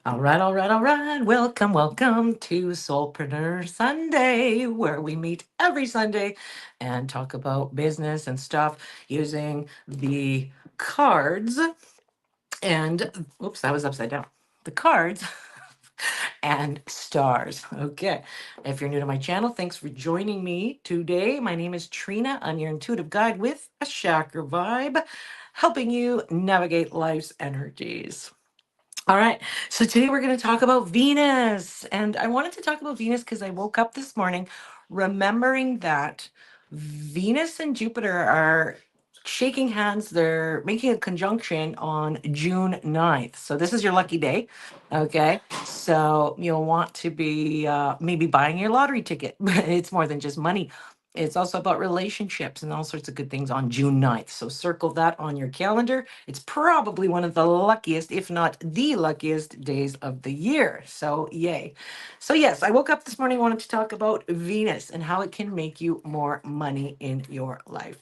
All right, all right, all right. Welcome, welcome to Soulpreneur Sunday, where we meet every Sunday and talk about business and stuff using the cards and, oops, that was upside down. The cards and stars. Okay. If you're new to my channel, thanks for joining me today. My name is Trina. I'm your intuitive guide with a chakra vibe, helping you navigate life's energies. All right. So today we're going to talk about Venus. And I wanted to talk about Venus because I woke up this morning remembering that Venus and Jupiter are shaking hands. They're making a conjunction on June 9th. So this is your lucky day. Okay. So you'll want to be maybe buying your lottery ticket. It's more than just money. It's also about relationships and all sorts of good things on June 9th. So circle that on your calendar. It's probably one of the luckiest, if not the luckiest days of the year. So yay. So yes, I woke up this morning, wanted to talk about Venus and how it can make you more money in your life.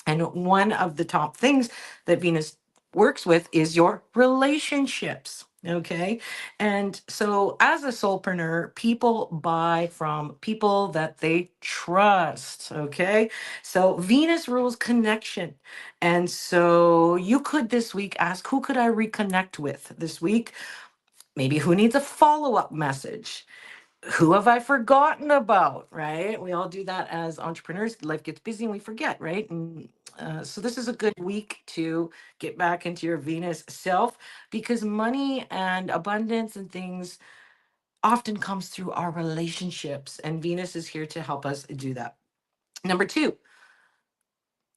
And one of the top things that Venus works with is your relationships. Okay. And so as a soulpreneur, people buy from people that they trust. Okay. So Venus rules connection. And so you could this week ask, who could I reconnect with this week? Maybe who needs a follow-up message? Who have I forgotten about, right? We all do that as entrepreneurs. Life gets busy and we forget, right? And so this is a good week to get back into your Venus self because money and abundance and things often comes through our relationships, and Venus is here to help us do that. Number two,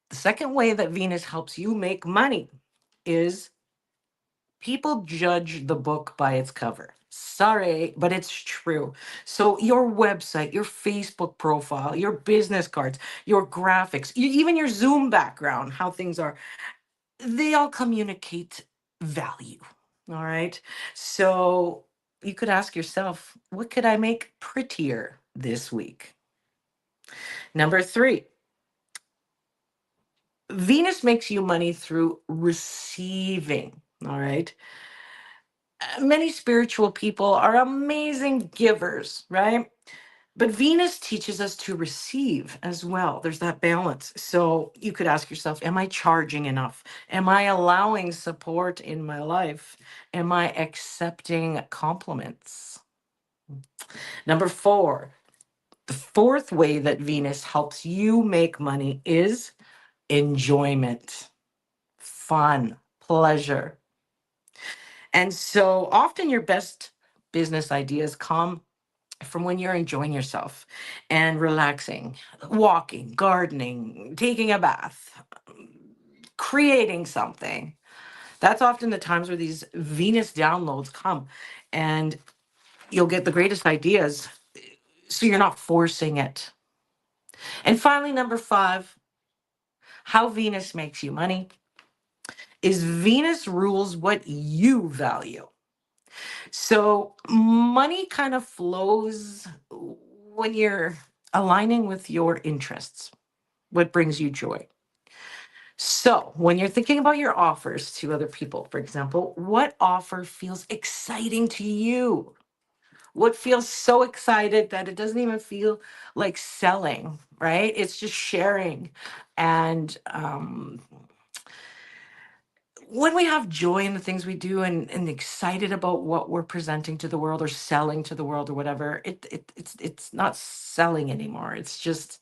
the second way that Venus helps you make money is people judge the book by its cover. Sorry, but it's true. So your website, your Facebook profile, your business cards, your graphics, even your Zoom background, how things are, they all communicate value. All right. So you could ask yourself, what could I make prettier this week? Number three, Venus makes you money through receiving. All right. Many spiritual people are amazing givers, right? But Venus teaches us to receive as well. There's that balance. So you could ask yourself, am I charging enough? Am I allowing support in my life? Am I accepting compliments? Number four, the fourth way that Venus helps you make money is enjoyment, fun, pleasure. And so often your best business ideas come from when you're enjoying yourself and relaxing, walking, gardening, taking a bath, creating something. That's often the times where these Venus downloads come and you'll get the greatest ideas. So you're not forcing it. And finally, number five, how Venus makes you money is Venus rules what you value. So money kind of flows when you're aligning with your interests, what brings you joy. So when you're thinking about your offers to other people, for example, what offer feels exciting to you? What feels so excited that it doesn't even feel like selling, right? It's just sharing. And when we have joy in the things we do and excited about what we're presenting to the world or selling to the world or whatever, it's not selling anymore. It's just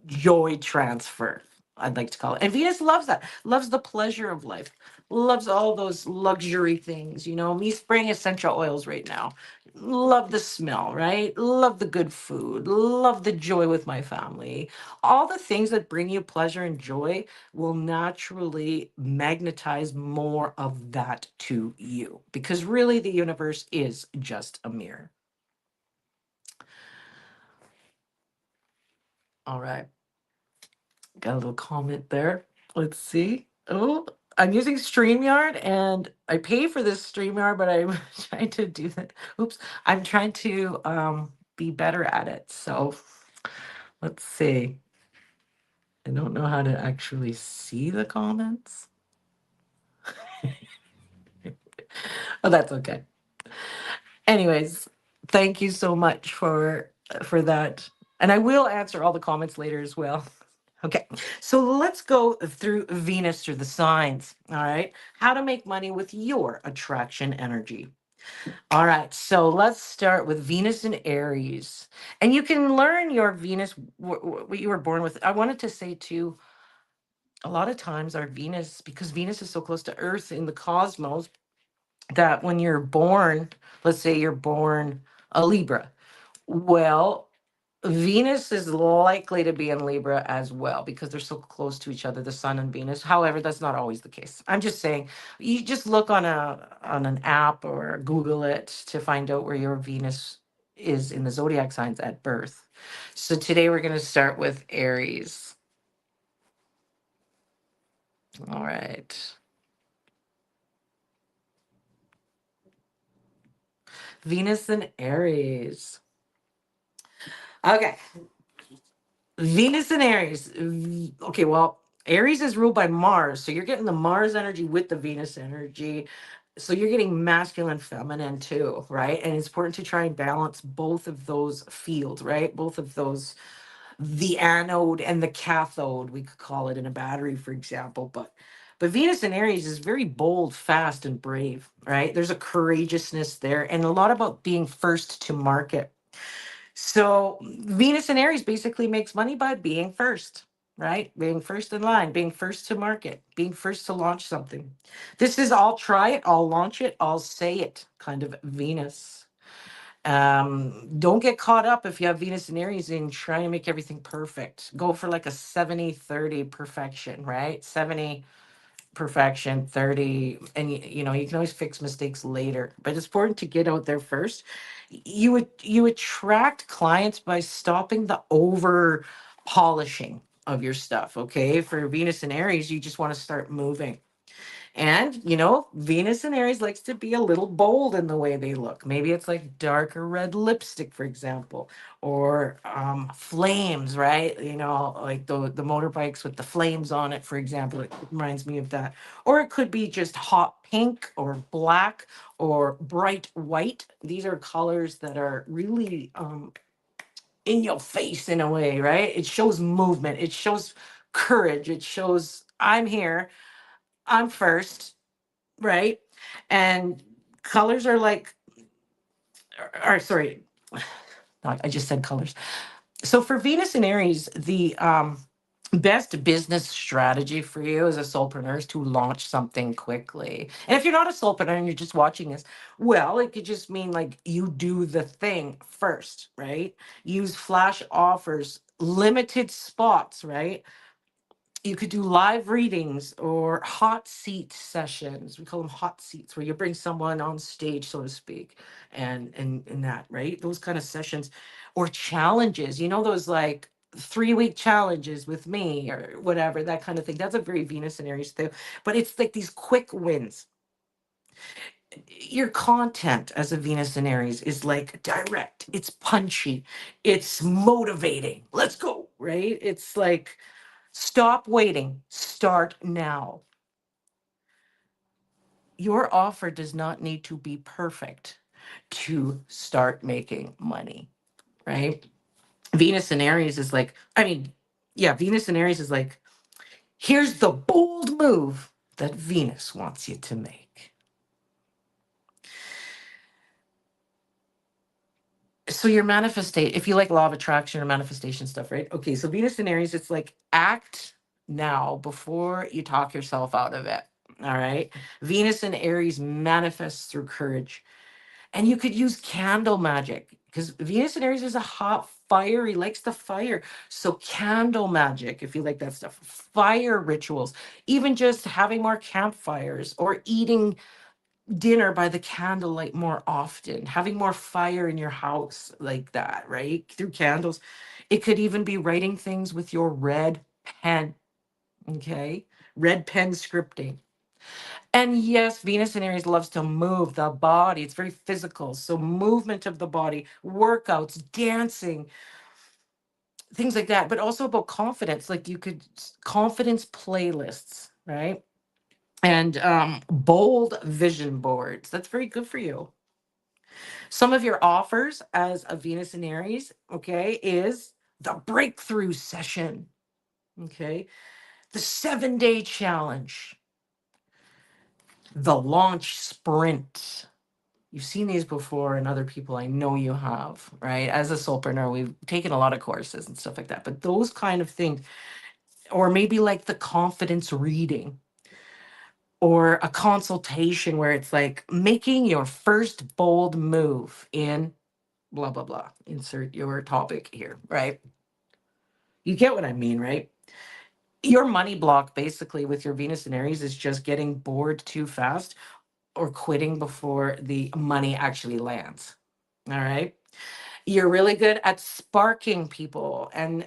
joy transfer, I'd like to call it. And Venus loves that, loves the pleasure of life, loves all those luxury things. You know, me spraying essential oils right now. Love the smell, right? Love the good food, love the joy with my family. All the things that bring you pleasure and joy will naturally magnetize more of that to you because really the universe is just a mirror. All right. Got a little comment there. Let's see. Oh, I'm using StreamYard and I pay for this StreamYard, but I'm trying to do that. Oops. I'm trying to be better at it. So let's see. I don't know how to actually see the comments. Oh, that's okay. Anyways, thank you so much for that. And I will answer all the comments later as well. Okay, so let's go through Venus through the signs. All right, how to make money with your attraction energy. All right, so let's start with Venus and Aries. And you can learn your Venus, what you were born with. I wanted to say too, a lot of times our Venus, because Venus is so close to Earth in the cosmos, that when you're born, let's say you're born a Libra, well, Venus is likely to be in Libra as well because they're so close to each other, the Sun and Venus. However, that's not always the case. I'm just saying, you just look on an app or Google it to find out where your Venus is in the zodiac signs at birth. So today we're going to start with Aries. All right. Venus and Aries. Okay. Venus and Aries. Okay, well, Aries is ruled by Mars. So you're getting the Mars energy with the Venus energy. So you're getting masculine, feminine too, right? And it's important to try and balance both of those fields, right? Both of those, the anode and the cathode, we could call it in a battery, for example. But Venus and Aries is very bold, fast, and brave, right? There's a courageousness there and a lot about being first to market. So Venus and Aries basically makes money by being first, right? Being first in line, being first to market, being first to launch something. This is I'll try it, I'll launch it, I'll say it kind of Venus. Don't get caught up if you have Venus and Aries in trying to make everything perfect. Go for like a 70-30 perfection, right? 70 perfection, 30, and you can always fix mistakes later, but it's important to get out there first. You attract clients by stopping the over polishing of your stuff. Okay, for Venus and Aries, you just want to start moving. And, Venus and Aries likes to be a little bold in the way they look. Maybe it's like darker red lipstick, for example, or flames, right? Like the motorbikes with the flames on it, for example. It reminds me of that. Or it could be just hot pink or black or bright white. These are colors that are really in your face in a way, right? It shows movement. It shows courage. It shows I'm here. I'm first, right? And colors are like, or sorry, I just said colors. So for Venus and Aries, the best business strategy for you as a soulpreneur is to launch something quickly. And if you're not a soulpreneur and you're just watching this, well, it could just mean like you do the thing first, right? Use flash offers, limited spots, right? You could do live readings or hot seat sessions. We call them hot seats, where you bring someone on stage, so to speak, and that, right? Those kind of sessions, or challenges. Those like 3-week challenges with me or whatever, that kind of thing. That's a very Venus and Aries thing. But it's like these quick wins. Your content as a Venus and Aries is like direct. It's punchy. It's motivating. Let's go, right? It's like stop waiting. Start now. Your offer does not need to be perfect to start making money, right? Venus and Aries is like, Venus and Aries is like, here's the bold move that Venus wants you to make. So your manifestate, if you like law of attraction or manifestation stuff, right? Okay, so Venus and Aries, it's like act now before you talk yourself out of it. All right. Venus and Aries manifests through courage. And you could use candle magic because Venus and Aries is a hot fire. He likes the fire. So candle magic, if you like that stuff, fire rituals, even just having more campfires or eating dinner by the candlelight more often, having more fire in your house like that, right? Through candles. It could even be writing things with your red pen, okay? Red pen scripting. And yes, Venus and Aries loves to move the body. It's very physical. So movement of the body, workouts, dancing, things like that, but also about confidence. Like you could confidence playlists, right? And bold vision boards. That's very good for you. Some of your offers as a Venus in Aries, okay, is the breakthrough session, okay, the 7-day challenge, the launch sprint. You've seen these before, and other people I know you have, right? As a soulpreneur, we've taken a lot of courses and stuff like that. But those kind of things, or maybe like the confidence reading or a consultation where it's like making your first bold move in blah, blah, blah. Insert your topic here, right? You get what I mean, right? Your money block basically with your Venus and Aries is just getting bored too fast or quitting before the money actually lands. All right. You're really good at sparking people and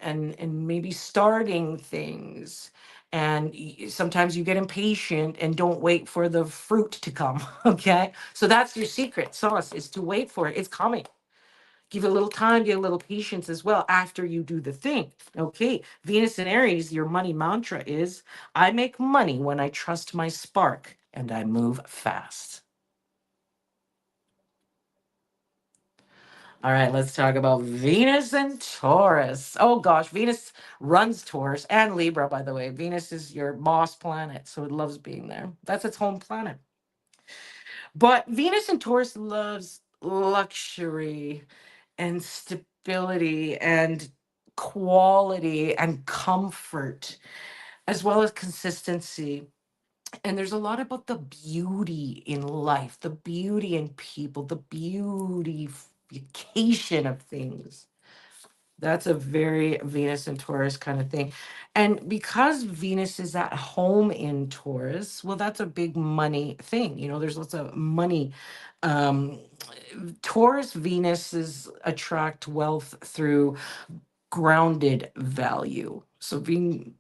maybe starting things. And sometimes you get impatient and don't wait for the fruit to come. Okay. So that's your secret sauce, is to wait for it. It's coming. Give it a little time, get a little patience as well after you do the thing. Okay. Venus and Aries, your money mantra is, I make money when I trust my spark and I move fast. All right, let's talk about Venus and Taurus. Oh gosh, Venus runs Taurus and Libra, by the way. Venus is your boss planet, so it loves being there. That's its home planet. But Venus and Taurus loves luxury and stability and quality and comfort, as well as consistency. And there's a lot about the beauty in life, the beauty in people, the beautification of things. That's a very Venus and Taurus kind of thing. And because Venus is at home in Taurus, well, that's a big money thing. You know, there's lots of money. Um, Taurus Venuses attract wealth through grounded value. So being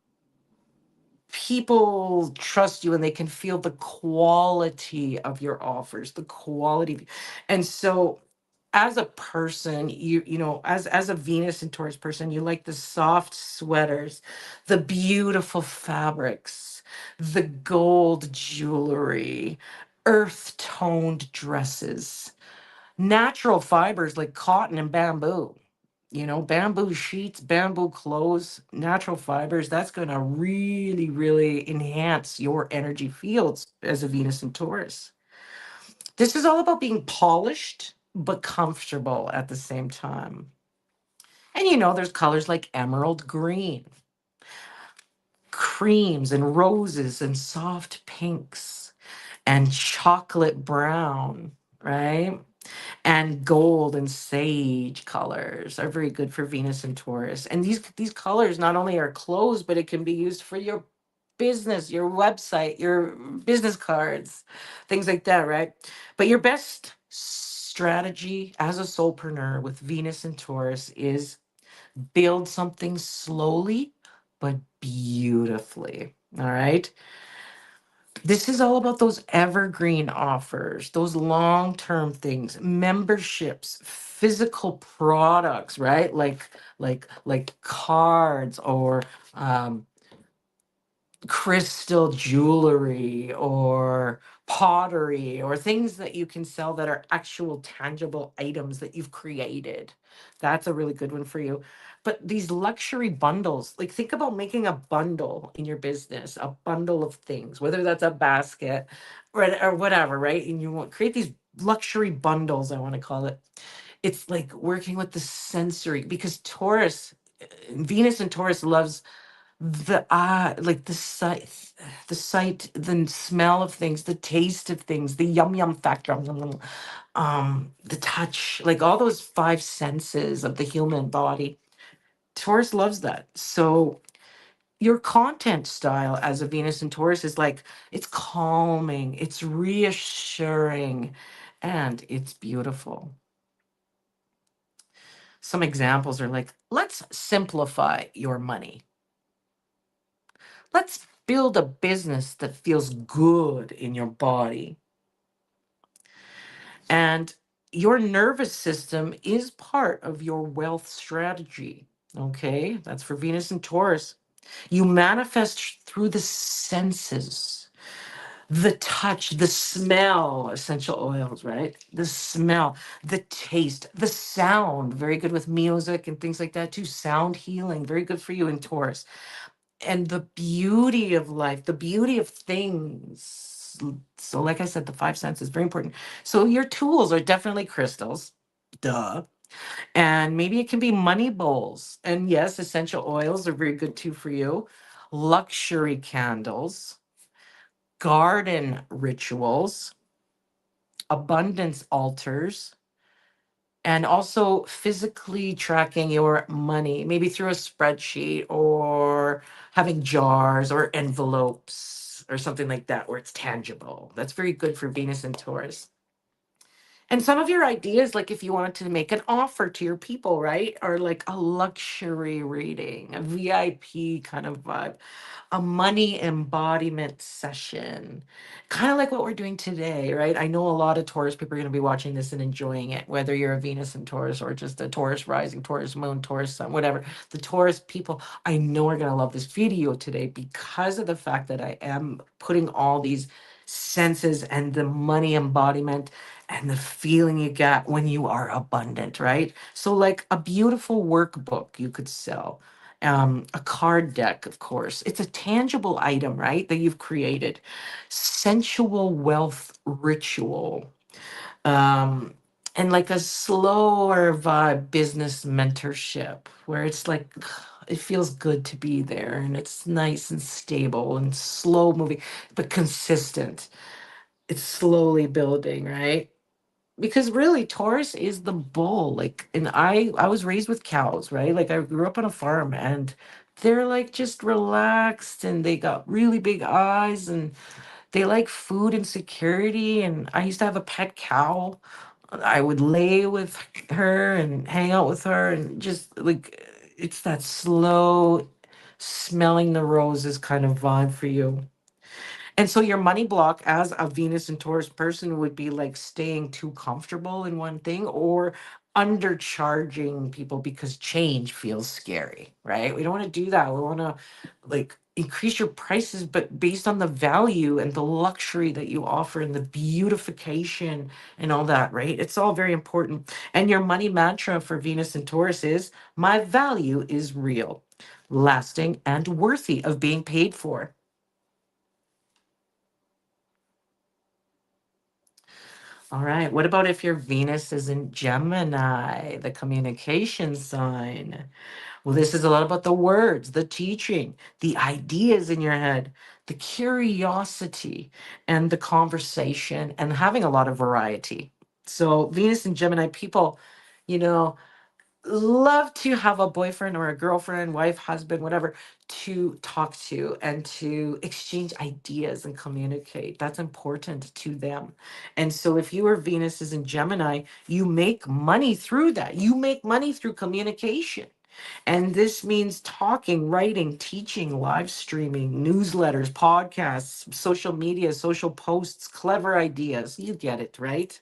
people trust you and they can feel the quality of your offers, the quality. And so as a person, as a Venus and Taurus person, you like the soft sweaters, the beautiful fabrics, the gold jewelry, earth toned dresses, natural fibers like cotton and bamboo. Bamboo sheets, bamboo clothes, natural fibers, that's going to really, really enhance your energy fields as a Venus and Taurus. This is all about being polished, but comfortable at the same time. And there's colors like emerald green, creams and roses and soft pinks and chocolate brown, right? And gold and sage colors are very good for Venus and Taurus. And these colors not only are clothes, but it can be used for your business, your website, your business cards, things like that, right? But your best strategy as a soulpreneur with Venus and Taurus is build something slowly but beautifully. All right. This is all about those evergreen offers, those long-term things, memberships, physical products, right? Like cards or crystal jewelry or pottery or things that you can sell that are actual tangible items that you've created. That's a really good one for you. But these luxury bundles, like think about making a bundle in your business, a bundle of things, whether that's a basket or whatever, right? And you want create these luxury bundles, I want to call it. It's like working with the sensory because Venus and Taurus loves like the sight, the smell of things, the taste of things, the yum factor, the touch, like all those five senses of the human body. Taurus loves that. So your content style as a Venus and Taurus is like it's calming, it's reassuring, and it's beautiful. Some examples are like, let's simplify your money. Let's build a business that feels good in your body. And your nervous system is part of your wealth strategy. Okay, that's for Venus and Taurus. You manifest through the senses. The touch, the smell, essential oils, right? The smell, the taste, the sound, very good with music and things like that too. Sound healing, very good for you in Taurus. And the beauty of life, the beauty of things. So, like I said, the five senses, very important. So, your tools are definitely crystals, duh. And maybe it can be money bowls. And yes, essential oils are very good too for you. Luxury candles, garden rituals, abundance altars, and also physically tracking your money, maybe through a spreadsheet or having jars or envelopes or something like that where it's tangible. That's very good for Venus and Taurus. And some of your ideas, like if you wanted to make an offer to your people, right? Or like a luxury reading, a VIP kind of vibe, a money embodiment session, kind of like what we're doing today, right? I know a lot of Taurus people are going to be watching this and enjoying it, whether you're a Venus and Taurus or just a Taurus rising, Taurus moon, Taurus sun, whatever. The Taurus people, I know are going to love this video today because of the fact that I am putting all these senses and the money embodiment and the feeling you get when you are abundant, right? So, like a beautiful workbook you could sell, a card deck, of course. It's a tangible item, right? That you've created. Sensual wealth ritual. Um, and like a slower vibe business mentorship where it's like, it feels good to be there and it's nice and stable and slow moving, but consistent. It's slowly building, right? Because really Taurus is the bull, like, and I was raised with cows, right? Like I grew up on a farm and they're like just relaxed and they got really big eyes and they like food and security. And I used to have a pet cow. I would lay with her and hang out with her and just like it's that slow smelling the roses kind of vibe for you. And so your money block as a Venus and Taurus person would be like staying too comfortable in one thing or undercharging people because change feels scary, right? We don't want to do that. We want to like increase your prices, but based on the value and the luxury that you offer and the beautification and all that, right? It's all very important. And your money mantra for Venus and Taurus is my value is real, lasting, and worthy of being paid for. All right. What about if your Venus is in Gemini, the communication sign? Well, this is a lot about the words, the teaching, the ideas in your head, the curiosity, and the conversation, and having a lot of variety. So, Venus and Gemini people, you know, love to have a boyfriend or a girlfriend, wife, husband, whatever, to talk to and to exchange ideas and communicate. That's important to them. And so if your Venus is in Gemini, you make money through that. You make money through communication. And this means talking, writing, teaching, live streaming, newsletters, podcasts, social media, social posts, clever ideas. You get it, right?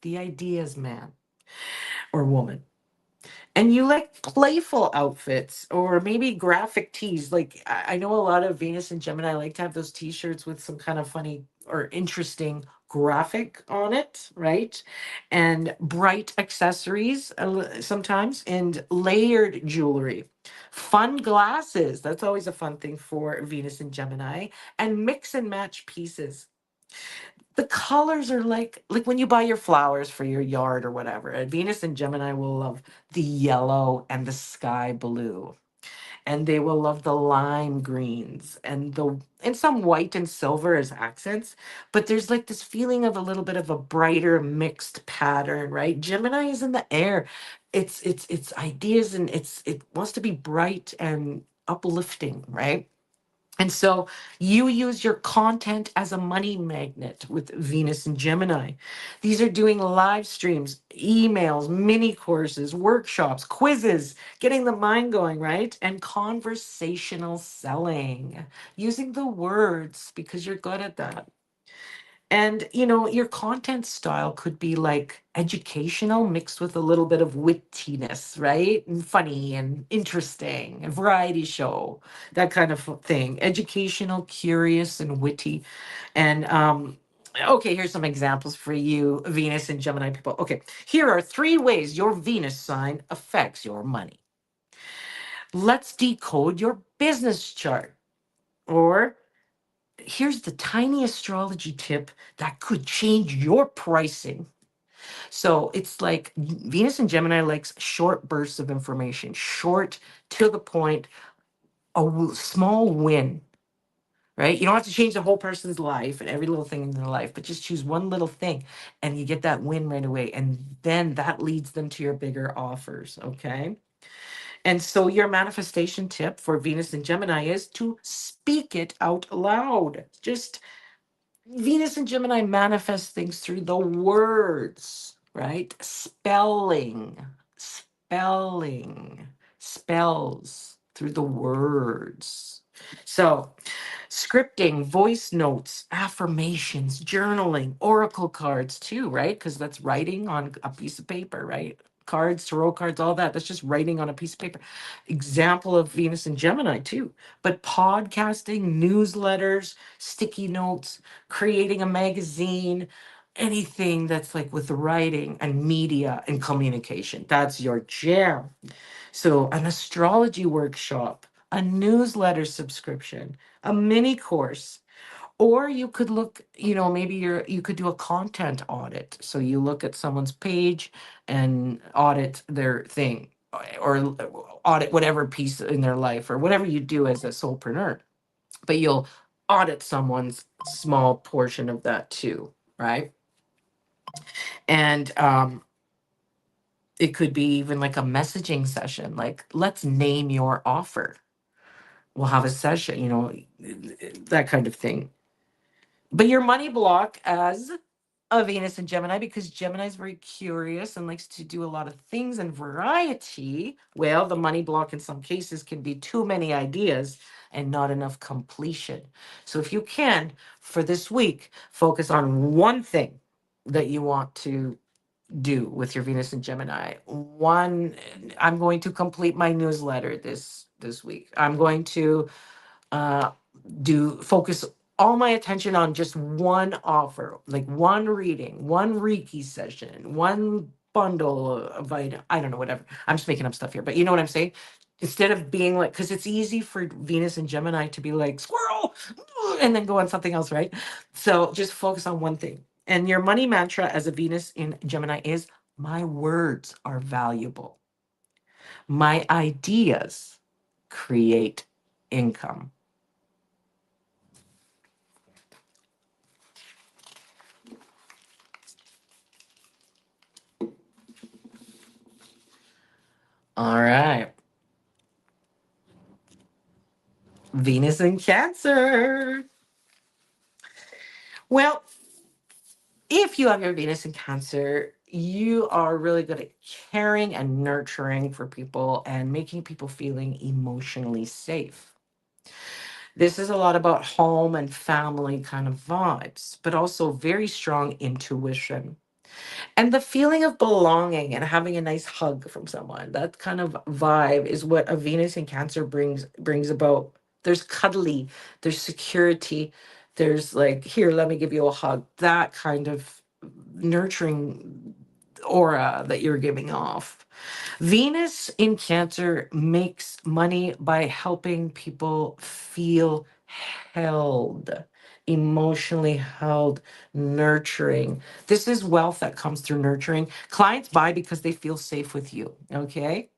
The ideas, man or woman. And you like playful outfits or maybe graphic tees. Like I know a lot of Venus and Gemini like to have those t-shirts with some kind of funny or interesting graphic on it, right? And bright accessories sometimes and layered jewelry. Fun glasses. That's always a fun thing for Venus and Gemini. And mix and match pieces. The colors are like when you buy your flowers for your yard or whatever. And Venus and Gemini will love the yellow and the sky blue. And they will love the lime greens and some white and silver as accents. But there's like this feeling of a little bit of a brighter mixed pattern, right? Gemini is in the air. It's ideas and it wants to be bright and uplifting, right? And so you use your content as a money magnet with Venus and Gemini. These are doing live streams, emails, mini courses, workshops, quizzes, getting the mind going, right? And conversational selling, using the words because you're good at that. And, your content style could be like educational mixed with a little bit of wittiness, right? And funny and interesting, and variety show, that kind of thing. Educational, curious, and witty. And, okay, here's some examples for you, Venus and Gemini people. Okay, here are 3 ways your Venus sign affects your money. Let's decode your business chart. Or here's the tiny astrology tip that could change your pricing. So it's like Venus and Gemini likes short bursts of information, short, to the point, small win, right? You don't have to change the whole person's life and every little thing in their life, but just choose one little thing and you get that win right away. And then that leads them to your bigger offers, okay? And so your manifestation tip for Venus and Gemini is to speak it out loud. Just Venus and Gemini manifest things through the words, right? Spelling, spells through the words. So, scripting, voice notes, affirmations, journaling, oracle cards too, right? Because that's writing on a piece of paper, right? Cards, tarot cards, all that. That's just writing on a piece of paper. Example of Venus and Gemini too. But podcasting, newsletters, sticky notes, creating a magazine, anything that's like with writing and media and communication. That's your jam. So, an astrology workshop, a newsletter subscription, a mini course, or you could look, maybe you could do a content audit. So you look at someone's page and audit their thing, or audit whatever piece in their life, or whatever you do as a solopreneur. But you'll audit someone's small portion of that too, right? And it could be even like a messaging session, like let's name your offer. We'll have a session, that kind of thing. But your money block as a Venus and Gemini, because Gemini is very curious and likes to do a lot of things and variety. Well, the money block in some cases can be too many ideas and not enough completion. So if you can, for this week, focus on one thing that you want to do with your Venus and Gemini. One, I'm going to complete my newsletter this week. I'm going to uh, do focus all my attention on just one offer, like one reading, one Reiki session, one bundle of I don't know, whatever. I'm just making up stuff here, but you know what I'm saying? Instead of being like, because it's easy for Venus and Gemini to be like, squirrel, and then go on something else, right? So just focus on one thing. And your money mantra as a Venus in Gemini is my words are valuable. My ideas create income. All right. Venus in Cancer. Well, if you have your Venus in Cancer, you are really good at caring and nurturing for people and making people feeling emotionally safe. This is a lot about home and family kind of vibes, but also very strong intuition. And the feeling of belonging and having a nice hug from someone, that kind of vibe is what a Venus in Cancer brings about. There's cuddly, there's security, there's like, here, let me give you a hug. That kind of nurturing aura that you're giving off. Venus in Cancer makes money by helping people feel held, emotionally held, nurturing. This is wealth that comes through nurturing. Clients buy because they feel safe with you. Okay.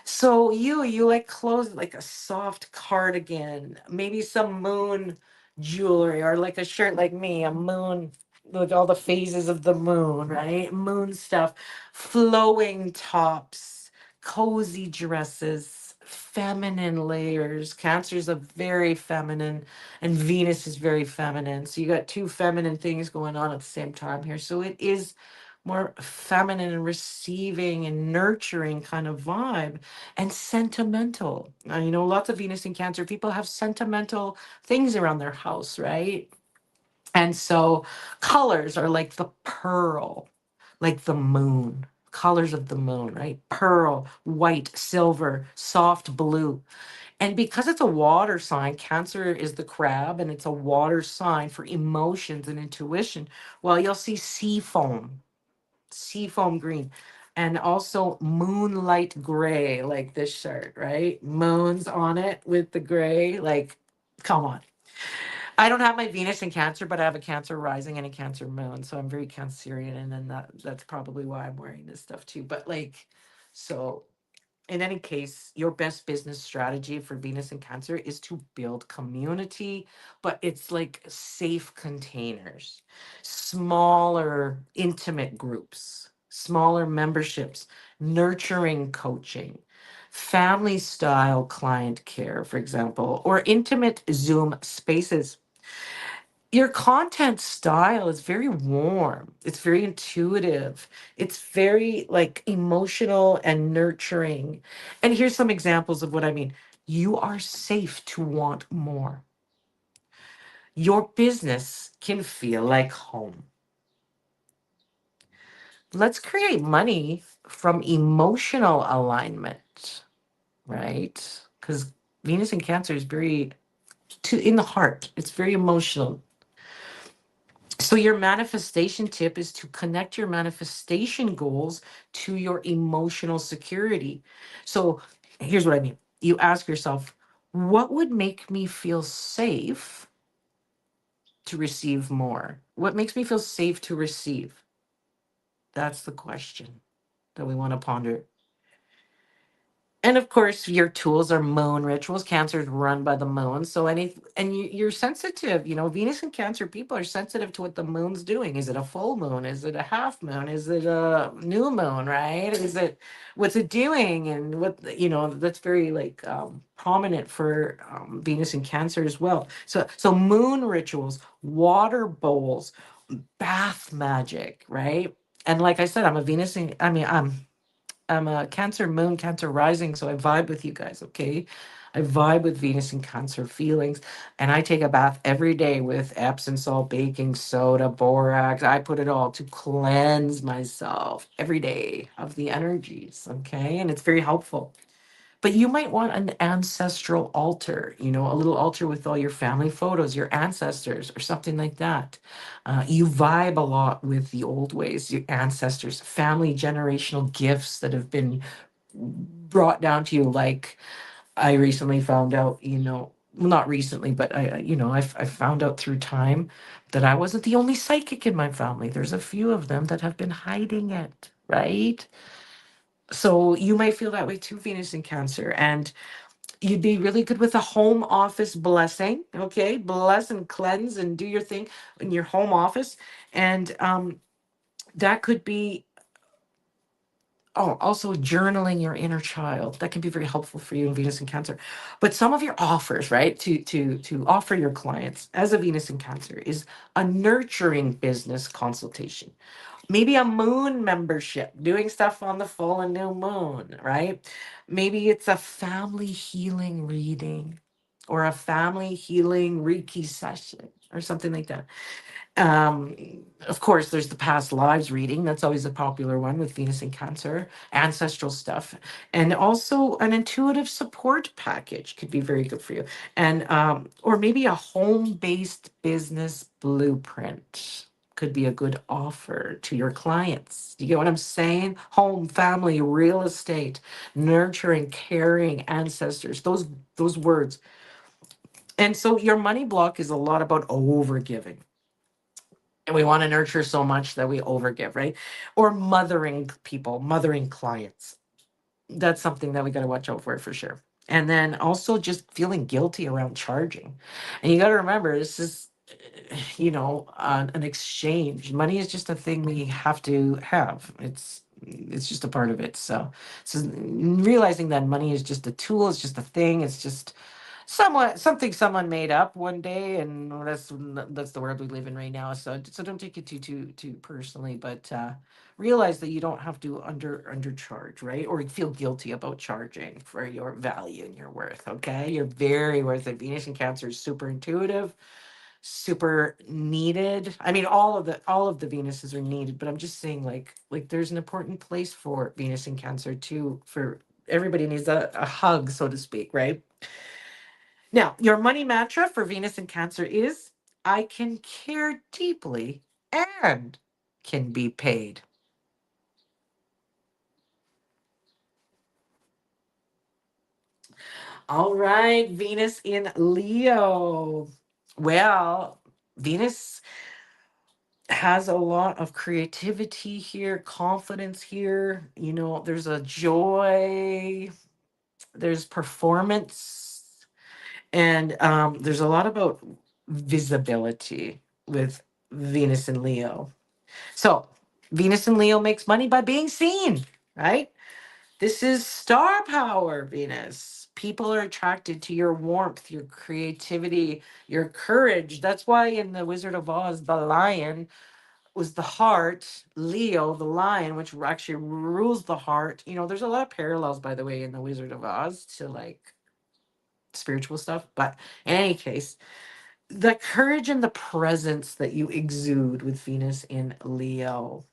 So you like clothes like a soft cardigan, maybe some moon jewelry, or like a shirt like me, a moon, like all the phases of the moon, right? Moon stuff, flowing tops, cozy dresses, feminine layers. Cancer's a very feminine, and Venus is very feminine. So you got two feminine things going on at the same time here. So it is more feminine and receiving and nurturing kind of vibe, and sentimental. Lots of Venus in Cancer people have sentimental things around their house, right? And so colors are like the pearl, like the moon, colors of the moon, right? Pearl, white, silver, soft blue. And because it's a water sign, Cancer is the crab, and it's a water sign for emotions and intuition. Well, you'll see sea foam green, and also moonlight gray, like this shirt, right? Moons on it with the gray. Like, come on. I don't have my Venus in Cancer, but I have a Cancer rising and a Cancer moon, so I'm very Cancerian, and then that's probably why I'm wearing this stuff too. But like, so in any case, your best business strategy for Venus and Cancer is to build community, but it's like safe containers, smaller, intimate groups, smaller memberships, nurturing coaching, family style client care, for example, or intimate Zoom spaces. Your content style is very warm. It's very intuitive. It's very like emotional and nurturing. And here's some examples of what I mean. You are safe to want more. Your business can feel like home. Let's create money from emotional alignment, right? Because Venus in Cancer is very in the heart. It's very emotional. So, your manifestation tip is to connect your manifestation goals to your emotional security. So, here's what I mean. You ask yourself, what would make me feel safe to receive more? What makes me feel safe to receive? That's the question that we want to ponder. And of course, your tools are moon rituals. Cancer is run by the moon, so you're sensitive. You know, Venus and Cancer people are sensitive to what the moon's doing. Is it a full moon? Is it a half moon? Is it a new moon? Right? Is it what's it doing? And that's very like prominent for Venus and Cancer as well. So moon rituals, water bowls, bath magic, right? And like I said, I'm a Venus and I'm a Cancer moon, Cancer rising, so I vibe with you guys, okay? I vibe with Venus and Cancer feelings, and I take a bath every day with Epsom salt, baking soda, borax. I put it all to cleanse myself every day of the energies, okay? And it's very helpful. But you might want an ancestral altar, a little altar with all your family photos, your ancestors, or something like that. You vibe a lot with the old ways, your ancestors, family generational gifts that have been brought down to you. Like I recently found out, well, not recently, but I found out through time that I wasn't the only psychic in my family. There's a few of them that have been hiding it, right? So you might feel that way too, Venus in Cancer. And you'd be really good with a home office blessing. Okay, bless and cleanse and do your thing in your home office. And that could be, oh, also journaling your inner child. That can be very helpful for you in Venus and Cancer. But some of your offers, right, to offer your clients as a Venus and Cancer is a nurturing business consultation. Maybe a moon membership, doing stuff on the full and new moon, right? Maybe it's a family healing reading or a family healing Reiki session or something like that. Um, of course, there's the past lives reading. That's always a popular one with Venus and Cancer, ancestral stuff. And also an intuitive support package could be very good for you. And or maybe a home-based business blueprint could be a good offer to your clients. You get what I'm saying? Home, family, real estate, nurturing, caring ancestors, those words. And so your money block is a lot about overgiving, and we want to nurture so much that we overgive, right? Or mothering people, mothering clients. That's something that we got to watch out for sure. And then also just feeling guilty around charging. And you got to remember, this is, an exchange. Money is just a thing we have to have. It's just a part of it. So realizing that money is just a tool, it's just a thing, it's just something someone made up one day, and that's the world we live in right now. So don't take it too personally, but realize that you don't have to undercharge, right? Or feel guilty about charging for your value and your worth. Okay, you're very worth it. Venus and Cancer is super intuitive, super needed. I mean, all of the Venuses are needed, but I'm just saying, like there's an important place for Venus in Cancer too. For everybody needs a hug, so to speak, right? Now, your money mantra for Venus in Cancer is I can care deeply and can be paid. All right, Venus in Leo. Well, Venus has a lot of creativity here, confidence here. There's a joy, there's performance, and there's a lot about visibility with Venus in Leo. So, Venus in Leo makes money by being seen, right? This is star power, Venus. People are attracted to your warmth, your creativity, your courage. That's why in the Wizard of Oz, the lion was the heart, Leo, the lion, which actually rules the heart. There's a lot of parallels, by the way, in the Wizard of Oz to like spiritual stuff. But in any case, the courage and the presence that you exude with Venus in Leo.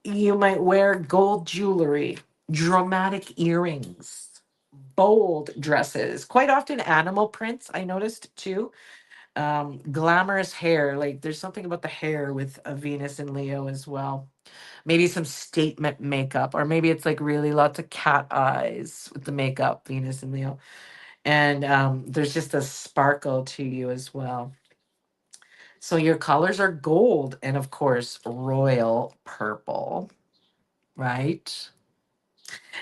You might wear gold jewelry, dramatic earrings, bold dresses, quite often animal prints, I noticed too. Glamorous hair. Like there's something about the hair with a Venus and Leo as well. Maybe some statement makeup, or maybe it's like really lots of cat eyes with the makeup, Venus and Leo. And there's just a sparkle to you as well. So your colors are gold and, of course, royal purple, right?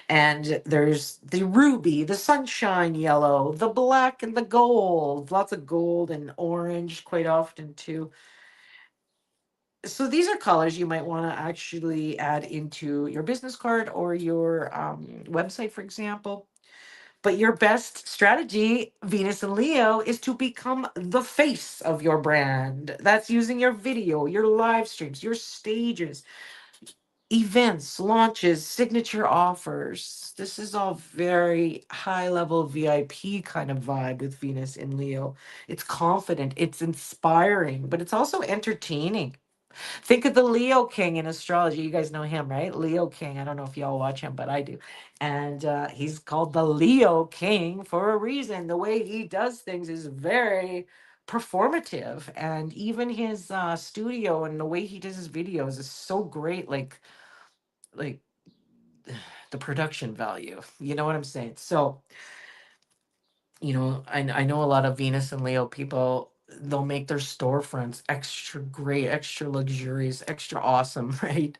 And there's the ruby, the sunshine yellow, the black and the gold. Lots of gold and orange quite often too. So these are colors you might want to actually add into your business card or your website, for example. But your best strategy, Venus and Leo, is to become the face of your brand. That's using your video, your live streams, your stages, events, launches, signature offers. This is all very high level VIP kind of vibe with Venus in Leo. It's confident, it's inspiring, but it's also entertaining. Think of the Leo King in astrology. You guys know him, right? Leo King. I don't know if y'all watch him, but I do. And he's called the Leo King for a reason. The way he does things is very performative. And even his studio and the way he does his videos is so great. Like the production value. You know what I'm saying? So, I know a lot of Venus and Leo people, they'll make their storefronts extra great, extra luxurious, extra awesome, right?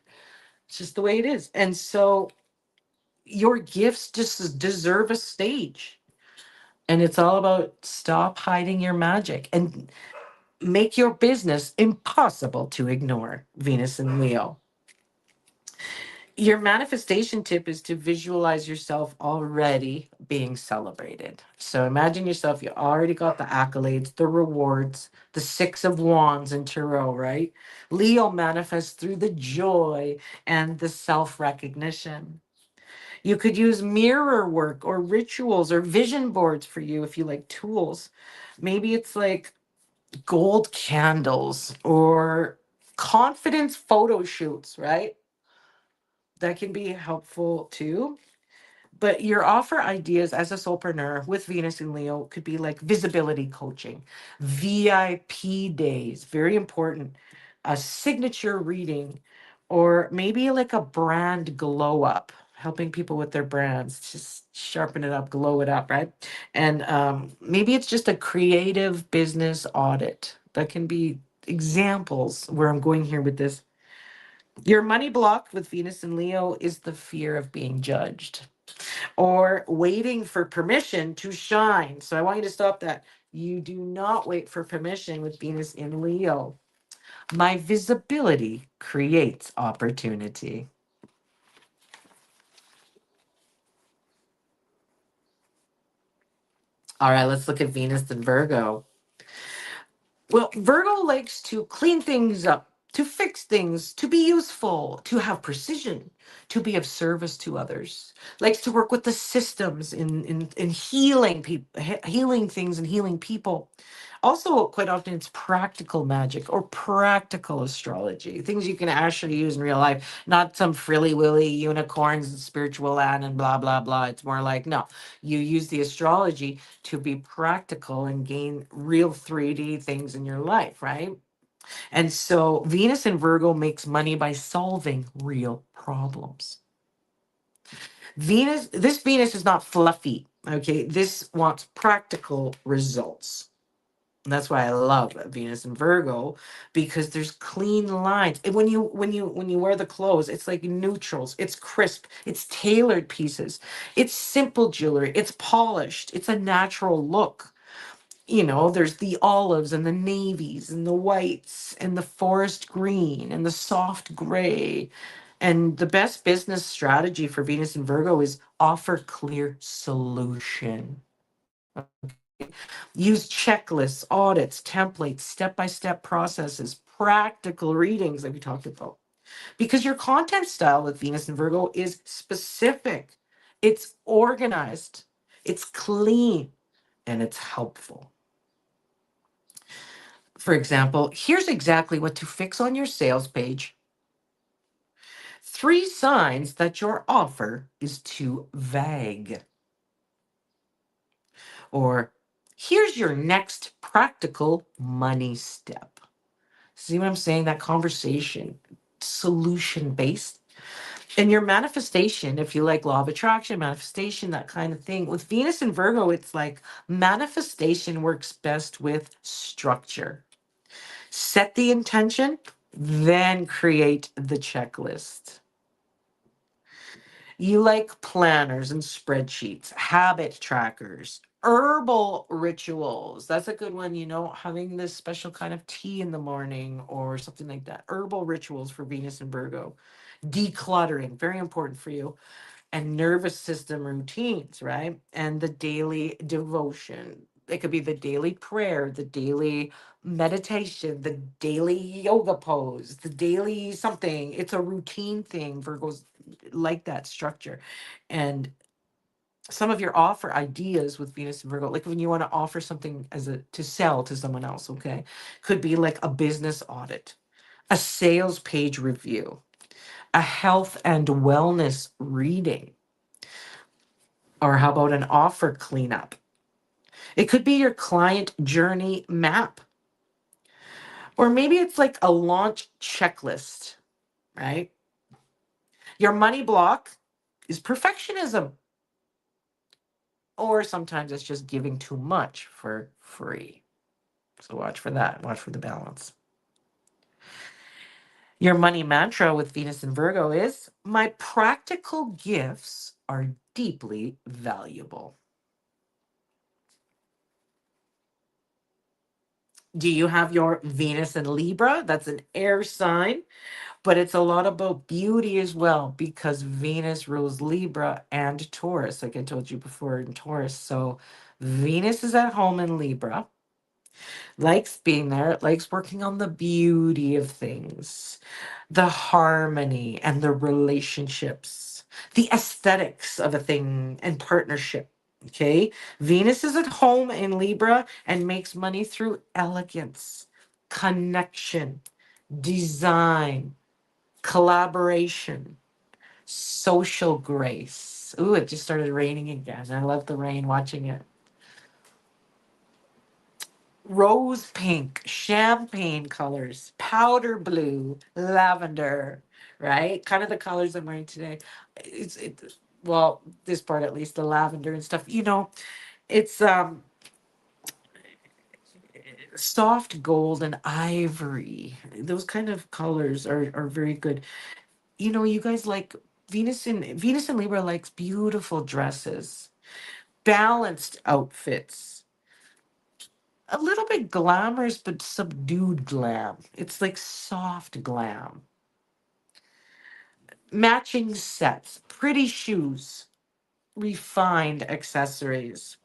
It's just the way it is. And so your gifts just deserve a stage. And it's all about stop hiding your magic and make your business impossible to ignore, Venus and Leo. Your manifestation tip is to visualize yourself already being celebrated. So imagine yourself, you already got the accolades, the rewards, the Six of Wands in Tarot, right? Leo manifests through the joy and the self recognition. You could use mirror work or rituals or vision boards for you if you like tools. Maybe it's like gold candles or confidence photo shoots, right? That can be helpful too. But your offer ideas as a soulpreneur with Venus and Leo could be like visibility coaching, VIP days, very important, a signature reading, or maybe like a brand glow up, helping people with their brands, just sharpen it up, glow it up, right? And maybe it's just a creative business audit. That can be examples where I'm going here with this. Your money block with Venus and Leo is the fear of being judged or waiting for permission to shine. So I want you to stop that. You do not wait for permission with Venus in Leo. My visibility creates opportunity. All right, let's look at Venus and Virgo. Well, Virgo likes to clean things up, to fix things, to be useful, to have precision, to be of service to others. Likes to work with the systems in healing people, healing things and healing people. Also, quite often it's practical magic or practical astrology, things you can actually use in real life, not some frilly willy unicorns and spiritual land and blah blah blah. It's more like, no, you use the astrology to be practical and gain real 3D things in your life, right? And so Venus in Virgo makes money by solving real problems. This Venus is not fluffy. Okay, this wants practical results. And that's why I love Venus in Virgo, because there's clean lines. And when you wear the clothes, it's like neutrals. It's crisp. It's tailored pieces. It's simple jewelry. It's polished. It's a natural look. There's the olives and the navies and the whites and the forest green and the soft gray. And the best business strategy for Venus and Virgo is offer clear solution. Use checklists, audits, templates, step-by-step processes, practical readings like we talked about. Because your content style with Venus and Virgo is specific. It's organized, it's clean, and it's helpful. For example, here's exactly what to fix on your sales page. 3 signs that your offer is too vague. Or here's your next practical money step. See what I'm saying? That conversation, solution based. And your manifestation, if you like law of attraction, manifestation, that kind of thing. With Venus and Virgo, it's like manifestation works best with structure. Set the intention, then create the checklist. You like planners and spreadsheets, habit trackers, herbal rituals. That's a good one, having this special kind of tea in the morning or something like that. Herbal rituals for Venus and Virgo. Decluttering, very important for you. And nervous system routines, right? And the daily devotion. It could be the daily prayer, the daily meditation, the daily yoga pose, the daily something. It's a routine thing. Virgos like that structure. And some of your offer ideas with Venus and Virgo, like when you want to offer something to sell to someone else, okay, could be like a business audit, a sales page review, a health and wellness reading, or how about an offer cleanup? It could be your client journey map. Or maybe it's like a launch checklist, right? Your money block is perfectionism. Or sometimes it's just giving too much for free. So watch for that. Watch for the balance. Your money mantra with Venus and Virgo is my practical gifts are deeply valuable. Do you have your Venus and Libra? That's an air sign, but it's a lot about beauty as well because Venus rules Libra and Taurus, like I told you before in Taurus. So Venus is at home in Libra, likes being there, likes working on the beauty of things, the harmony and the relationships, the aesthetics of a thing and partnership. Okay. Venus is at home in Libra and makes money through elegance, connection, design, collaboration, social grace. Ooh, it just started raining again. I love the rain watching it. Rose pink, champagne colors, powder blue, lavender, right? Kind of the colors I'm wearing today. Well, this part at least, the lavender and stuff. It's soft gold and ivory. Those kind of colors are very good. You guys like Venus and Libra likes beautiful dresses, balanced outfits, a little bit glamorous but subdued glam. It's like soft glam. Matching sets, pretty shoes, refined accessories.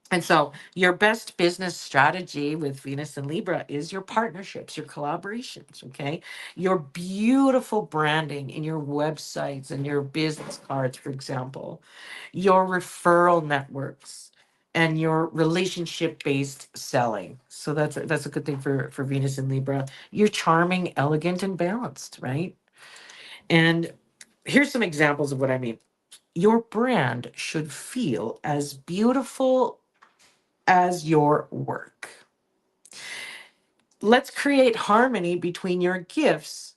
And so, your best business strategy with Venus and Libra is your partnerships, your collaborations, okay? Your beautiful branding in your websites and your business cards, for example, your referral networks, and your relationship based selling. So, that's a good thing for Venus and Libra. You're charming, elegant, and balanced, right? And here's some examples of what I mean. Your brand should feel as beautiful as your work. Let's create harmony between your gifts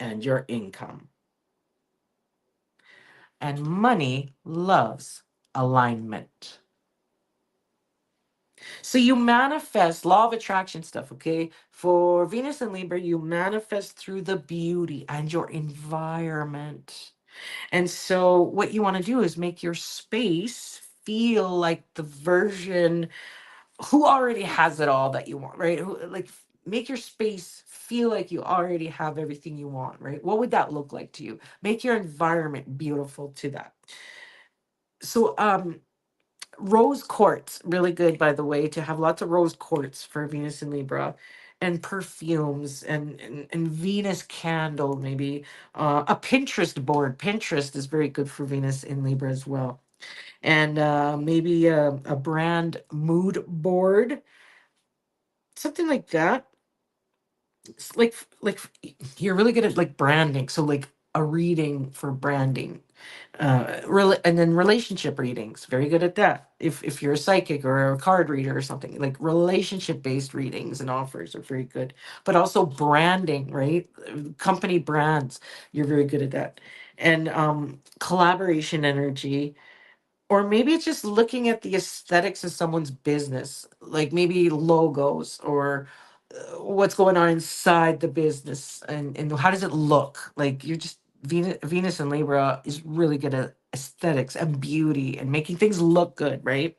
and your income. And money loves alignment. So you manifest law of attraction stuff, okay? For Venus and Libra, you manifest through the beauty and your environment. And so what you want to do is make your space feel like the version who already has it all that you want, right? Who, like, make your space feel like you already have everything you want, right? What would that look like to you? Make your environment beautiful to that. So rose quartz, really good, by the way, to have lots of rose quartz for Venus and Libra, and perfumes, and Venus candle, maybe a Pinterest board. Pinterest is very good for Venus in Libra as well. And maybe a brand mood board, something like that. It's like you're really good at like branding, so like a reading for branding, and then relationship readings, very good at that. If you're a psychic or a card reader or something, like relationship based readings and offers are very good. But also branding, right? Company brands, you're very good at that. And collaboration energy, or maybe it's just looking at the aesthetics of someone's business, like maybe logos, or what's going on inside the business, and how does it look. Like, you're just Venus and Libra is really good at aesthetics and beauty and making things look good, right?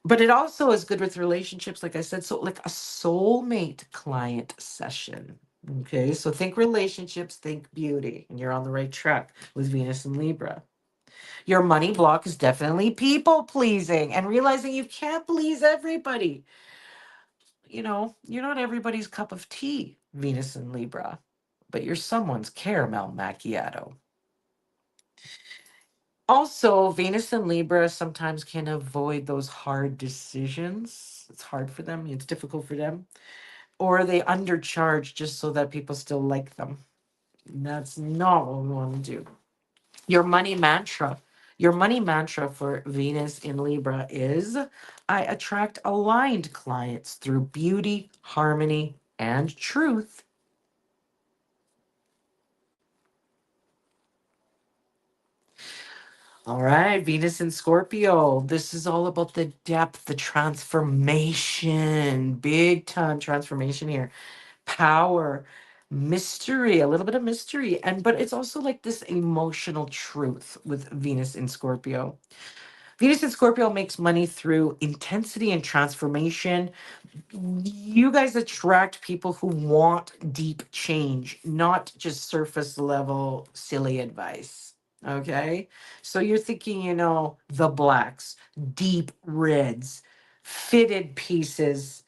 But it also is good with relationships, like I said. So, like a soulmate client session. Okay, so think relationships, think beauty, and you're on the right track with Venus and Libra. Your money block is definitely people pleasing and realizing you can't please everybody. You're not everybody's cup of tea, Venus and Libra, but you're someone's caramel macchiato. Also, Venus and Libra sometimes can avoid those hard decisions. It's hard for them, it's difficult for them. Or they undercharge just so that people still like them. And that's not what we want to do. Your money mantra. Your money mantra for Venus in Libra is: I attract aligned clients through beauty, harmony, and truth. All right, Venus in Scorpio. This is all about the depth, the transformation, big time transformation here. Power, mystery, a little bit of mystery. But it's also like this emotional truth with Venus in Scorpio. Venus in Scorpio makes money through intensity and transformation. You guys attract people who want deep change, not just surface level silly advice. Okay. So you're thinking, the blacks, deep reds, fitted pieces,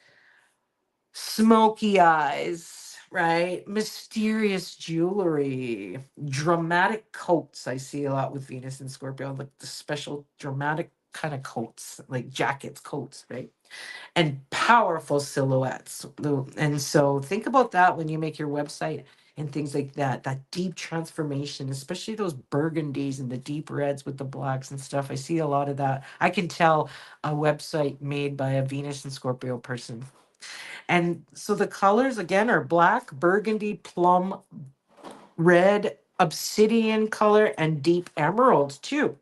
smoky eyes, right? Mysterious jewelry, dramatic coats. I see a lot with Venus and Scorpio, like the special dramatic kind of coats, like jackets, coats, right? And powerful silhouettes. And so think about that when you make your website and things like that. That deep transformation, especially those burgundies and the deep reds with the blacks and stuff. I see a lot of that. I can tell a website made by a Venus and Scorpio person. And so the colors again are black, burgundy, plum, red, obsidian color, and deep emerald too.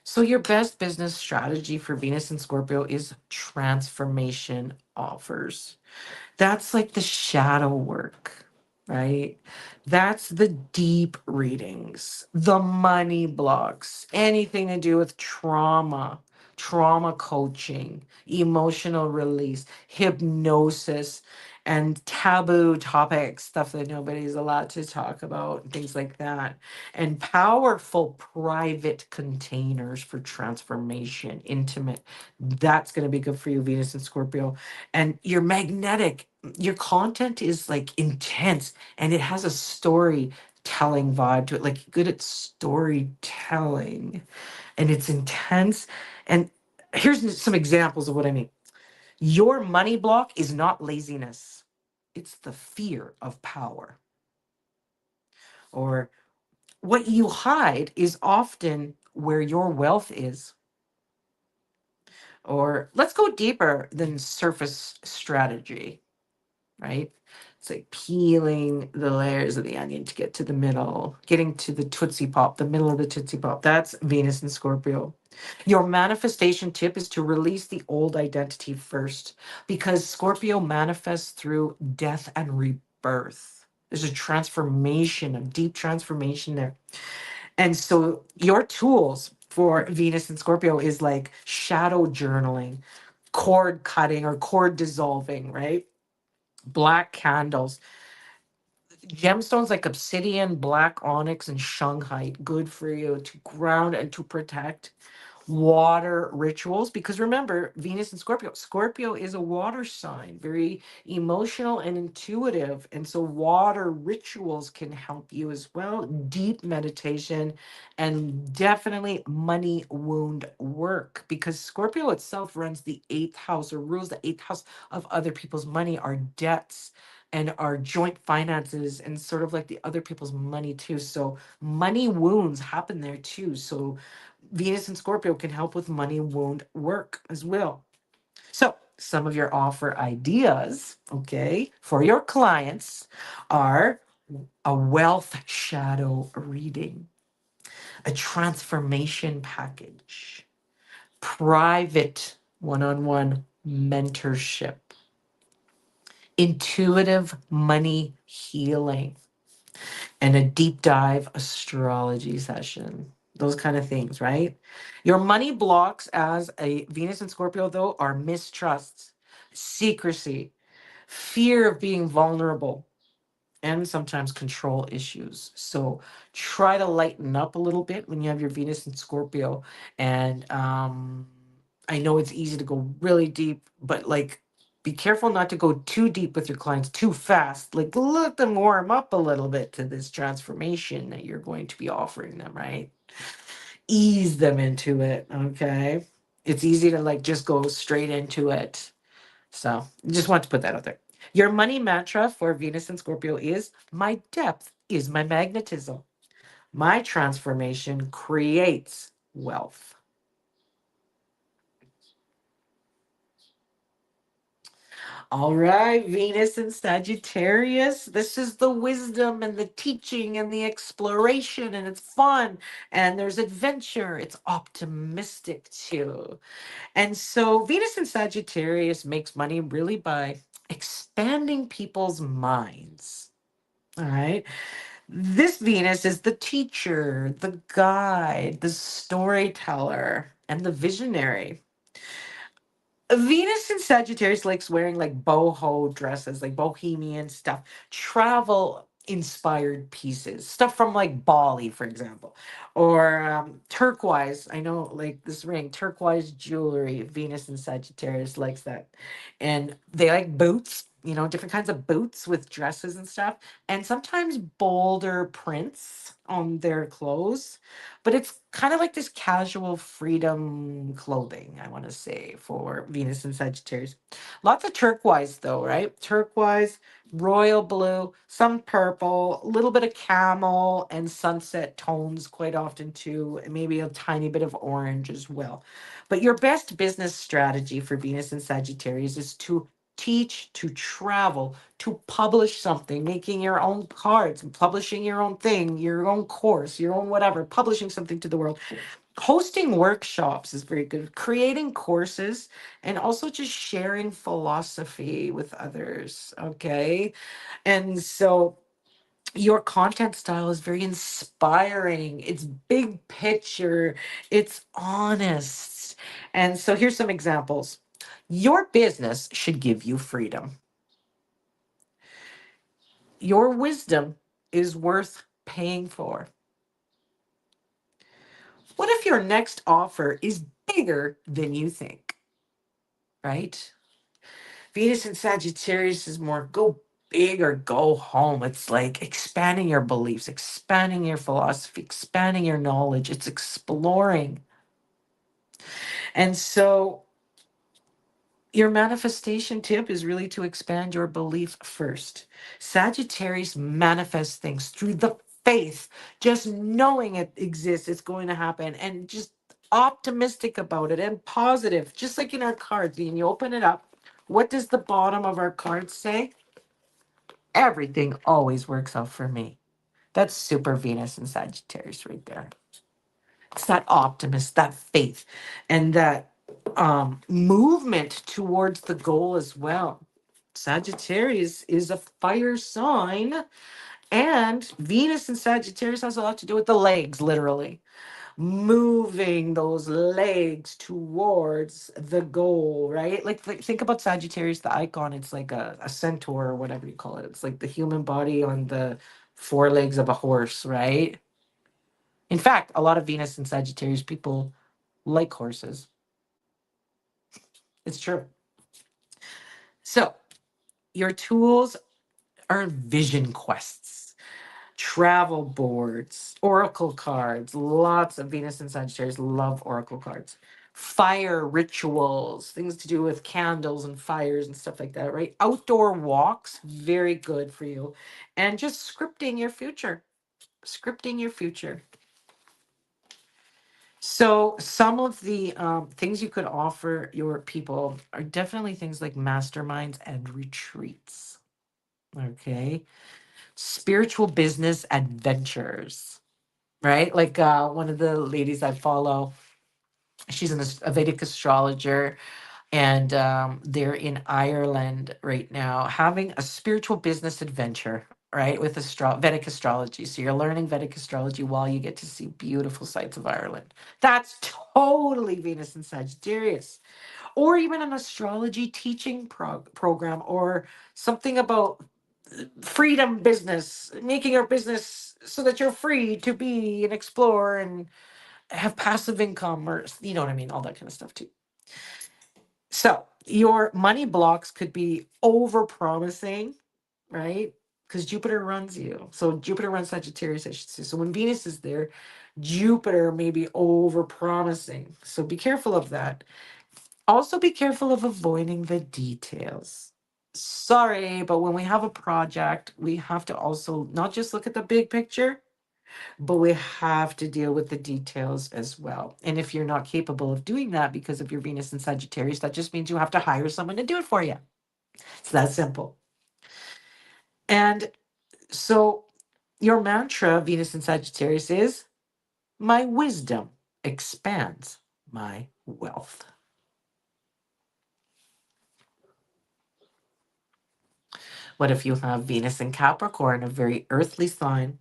So your best business strategy for Venus and Scorpio is transformation offers. That's like the shadow work, right? That's the deep readings, the money blocks, anything to do with trauma, trauma coaching, emotional release, hypnosis, and taboo topics, stuff that nobody's allowed to talk about, things like that. And powerful private containers for transformation, intimate. That's going to be good for you, Venus and Scorpio. And you're magnetic. Your content is like intense and it has a storytelling vibe to it, like good at storytelling, and it's intense. And here's some examples of what I mean. Your money block is not laziness, it's the fear of power. Or what you hide is often where your wealth is. Or let's go deeper than surface strategy, right? It's like peeling the layers of the onion to get to the middle, getting to the Tootsie Pop, the middle of the Tootsie Pop. That's Venus and Scorpio. Your manifestation tip is to release the old identity first, because Scorpio manifests through death and rebirth. There's a transformation, a deep transformation there. And so your tools for Venus and Scorpio is like shadow journaling, cord cutting or cord dissolving, right? Black candles, gemstones like obsidian, black onyx, and shungite, good for you to ground and to protect. Water rituals, because remember, Venus and Scorpio is a water sign, very emotional and intuitive, and so water rituals can help you as well. Deep meditation, and definitely money wound work, because Scorpio itself runs the eighth house, or rules the eighth house of other people's money, our debts and our joint finances, and sort of like the other people's money too. So money wounds happen there too. So Venus and Scorpio can help with money wound work as well. So, some of your offer ideas, okay, for your clients are a wealth shadow reading, a transformation package, private one on one mentorship, intuitive money healing, and a deep dive astrology session. Those kind of things, right? Your money blocks as a Venus and Scorpio, though, are mistrust, secrecy, fear of being vulnerable, and sometimes control issues. So try to lighten up a little bit when you have your Venus and Scorpio. And I know it's easy to go really deep, but like be careful not to go too deep with your clients too fast. Like let them warm up a little bit to this transformation that you're going to be offering them, right? Ease them into it, okay? It's easy to like just go straight into it. So just want to put that out there. Your money mantra for Venus and Scorpio is my depth is my magnetism. My transformation creates wealth. All right, Venus and Sagittarius. This is the wisdom and the teaching and the exploration, and it's fun and there's adventure. It's optimistic too. And so Venus and Sagittarius makes money really by expanding people's minds. All right. This Venus is the teacher, the guide, the storyteller, and the visionary. Venus in Sagittarius likes wearing like boho dresses, like bohemian stuff, travel inspired pieces, stuff from like Bali, for example, or turquoise. I know, like this ring, turquoise jewelry. Venus in Sagittarius likes that. And they like boots, different kinds of boots with dresses and stuff, and sometimes bolder prints on their clothes, but it's kind of like this casual freedom clothing, I want to say, for Venus and Sagittarius. Lots of turquoise, though, right? Turquoise, royal blue, some purple, a little bit of camel and sunset tones quite often, too, and maybe a tiny bit of orange as well. But your best business strategy for Venus and Sagittarius is to teach, to travel, to publish something, making your own cards, publishing your own thing, your own course, your own whatever, publishing something to the world. Hosting workshops is very good. Creating courses and also just sharing philosophy with others. Okay. And so your content style is very inspiring. It's big picture, it's honest. And so here's some examples. Your business should give you freedom. Your wisdom is worth paying for. What if your next offer is bigger than you think? Right? Venus in Sagittarius is more go big or go home. It's like expanding your beliefs, expanding your philosophy, expanding your knowledge. It's exploring. And so your manifestation tip is really to expand your belief first. Sagittarius manifests things through the faith, just knowing it exists, it's going to happen, and just optimistic about it and positive. Just like in our cards, when you open it up, what does the bottom of our cards say? Everything always works out for me. That's super Venus and Sagittarius right there. It's that optimist, that faith, and that movement towards the goal as well. Sagittarius is a fire sign, and Venus in Sagittarius has a lot to do with the legs, literally. Moving those legs towards the goal, right? Like, think about Sagittarius, the icon. It's like a centaur or whatever you call it. It's like the human body on the four legs of a horse, right? In fact, a lot of Venus and Sagittarius people like horses. It's true. So, your tools are vision quests, travel boards, oracle cards. Lots of Venus and Sagittarius love oracle cards. Fire rituals, things to do with candles and fires and stuff like that, right? Outdoor walks, very good for you. And just scripting your future. Scripting your future. So, some of the things you could offer your people are definitely things like masterminds and retreats. Okay. Spiritual business adventures, right? Like one of the ladies I follow, she's a Vedic astrologer, and they're in Ireland right now having a spiritual business adventure, right, with Vedic astrology. So you're learning Vedic astrology while you get to see beautiful sights of Ireland. That's totally Venus and Sagittarius. Or even an astrology teaching program, or something about freedom business, making your business so that you're free to be and explore and have passive income, or you know what I mean, all that kind of stuff too. So your money blocks could be over promising, right? Because Jupiter runs you. So Jupiter runs Sagittarius, I should say. So when Venus is there, Jupiter may be over promising. So be careful of that. Also be careful of avoiding the details. Sorry, but when we have a project, we have to also not just look at the big picture, but we have to deal with the details as well. And if you're not capable of doing that because of your Venus in Sagittarius, that just means you have to hire someone to do it for you. It's that simple. And so your mantra, Venus in Sagittarius, is my wisdom expands my wealth. What if you have Venus in Capricorn, a very earthly sign?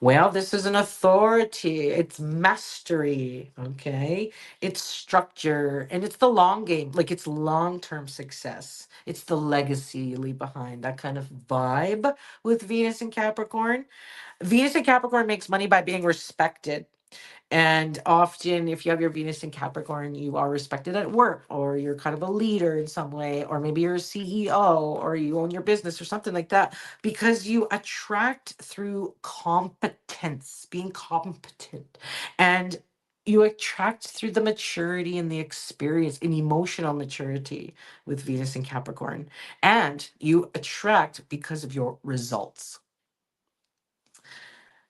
Well, this is an authority. It's mastery. Okay. It's structure, and it's the long game. Like, it's long term success. It's the legacy you leave behind. That kind of vibe with Venus and Capricorn. Venus and Capricorn makes money by being respected. And often, if you have your Venus in Capricorn, you are respected at work, or you're kind of a leader in some way, or maybe you're a CEO, or you own your business, or something like that, because you attract through competence, being competent. And you attract through the maturity and the experience and emotional maturity with Venus in Capricorn. And you attract because of your results.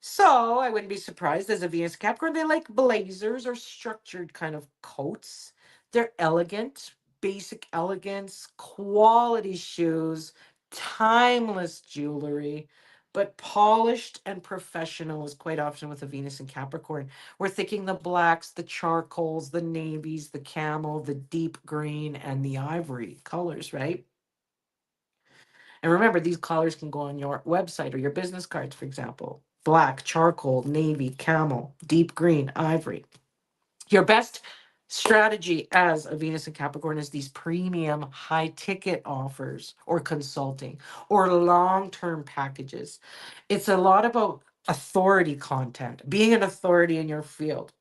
So I wouldn't be surprised as a Venus Capricorn. They like blazers or structured kind of coats. They're elegant, basic elegance, quality shoes, timeless jewelry, but polished and professional is quite often with a Venus and Capricorn. We're thinking the blacks, the charcoals, the navies, the camel, the deep green, and the ivory colors, right? And remember, these colors can go on your website or your business cards, for example. Black, charcoal, navy, camel, deep green, ivory. Your best Strategy as a Venus and Capricorn is these premium high ticket offers or consulting or long term packages. It's a lot about authority content, being an authority in your field,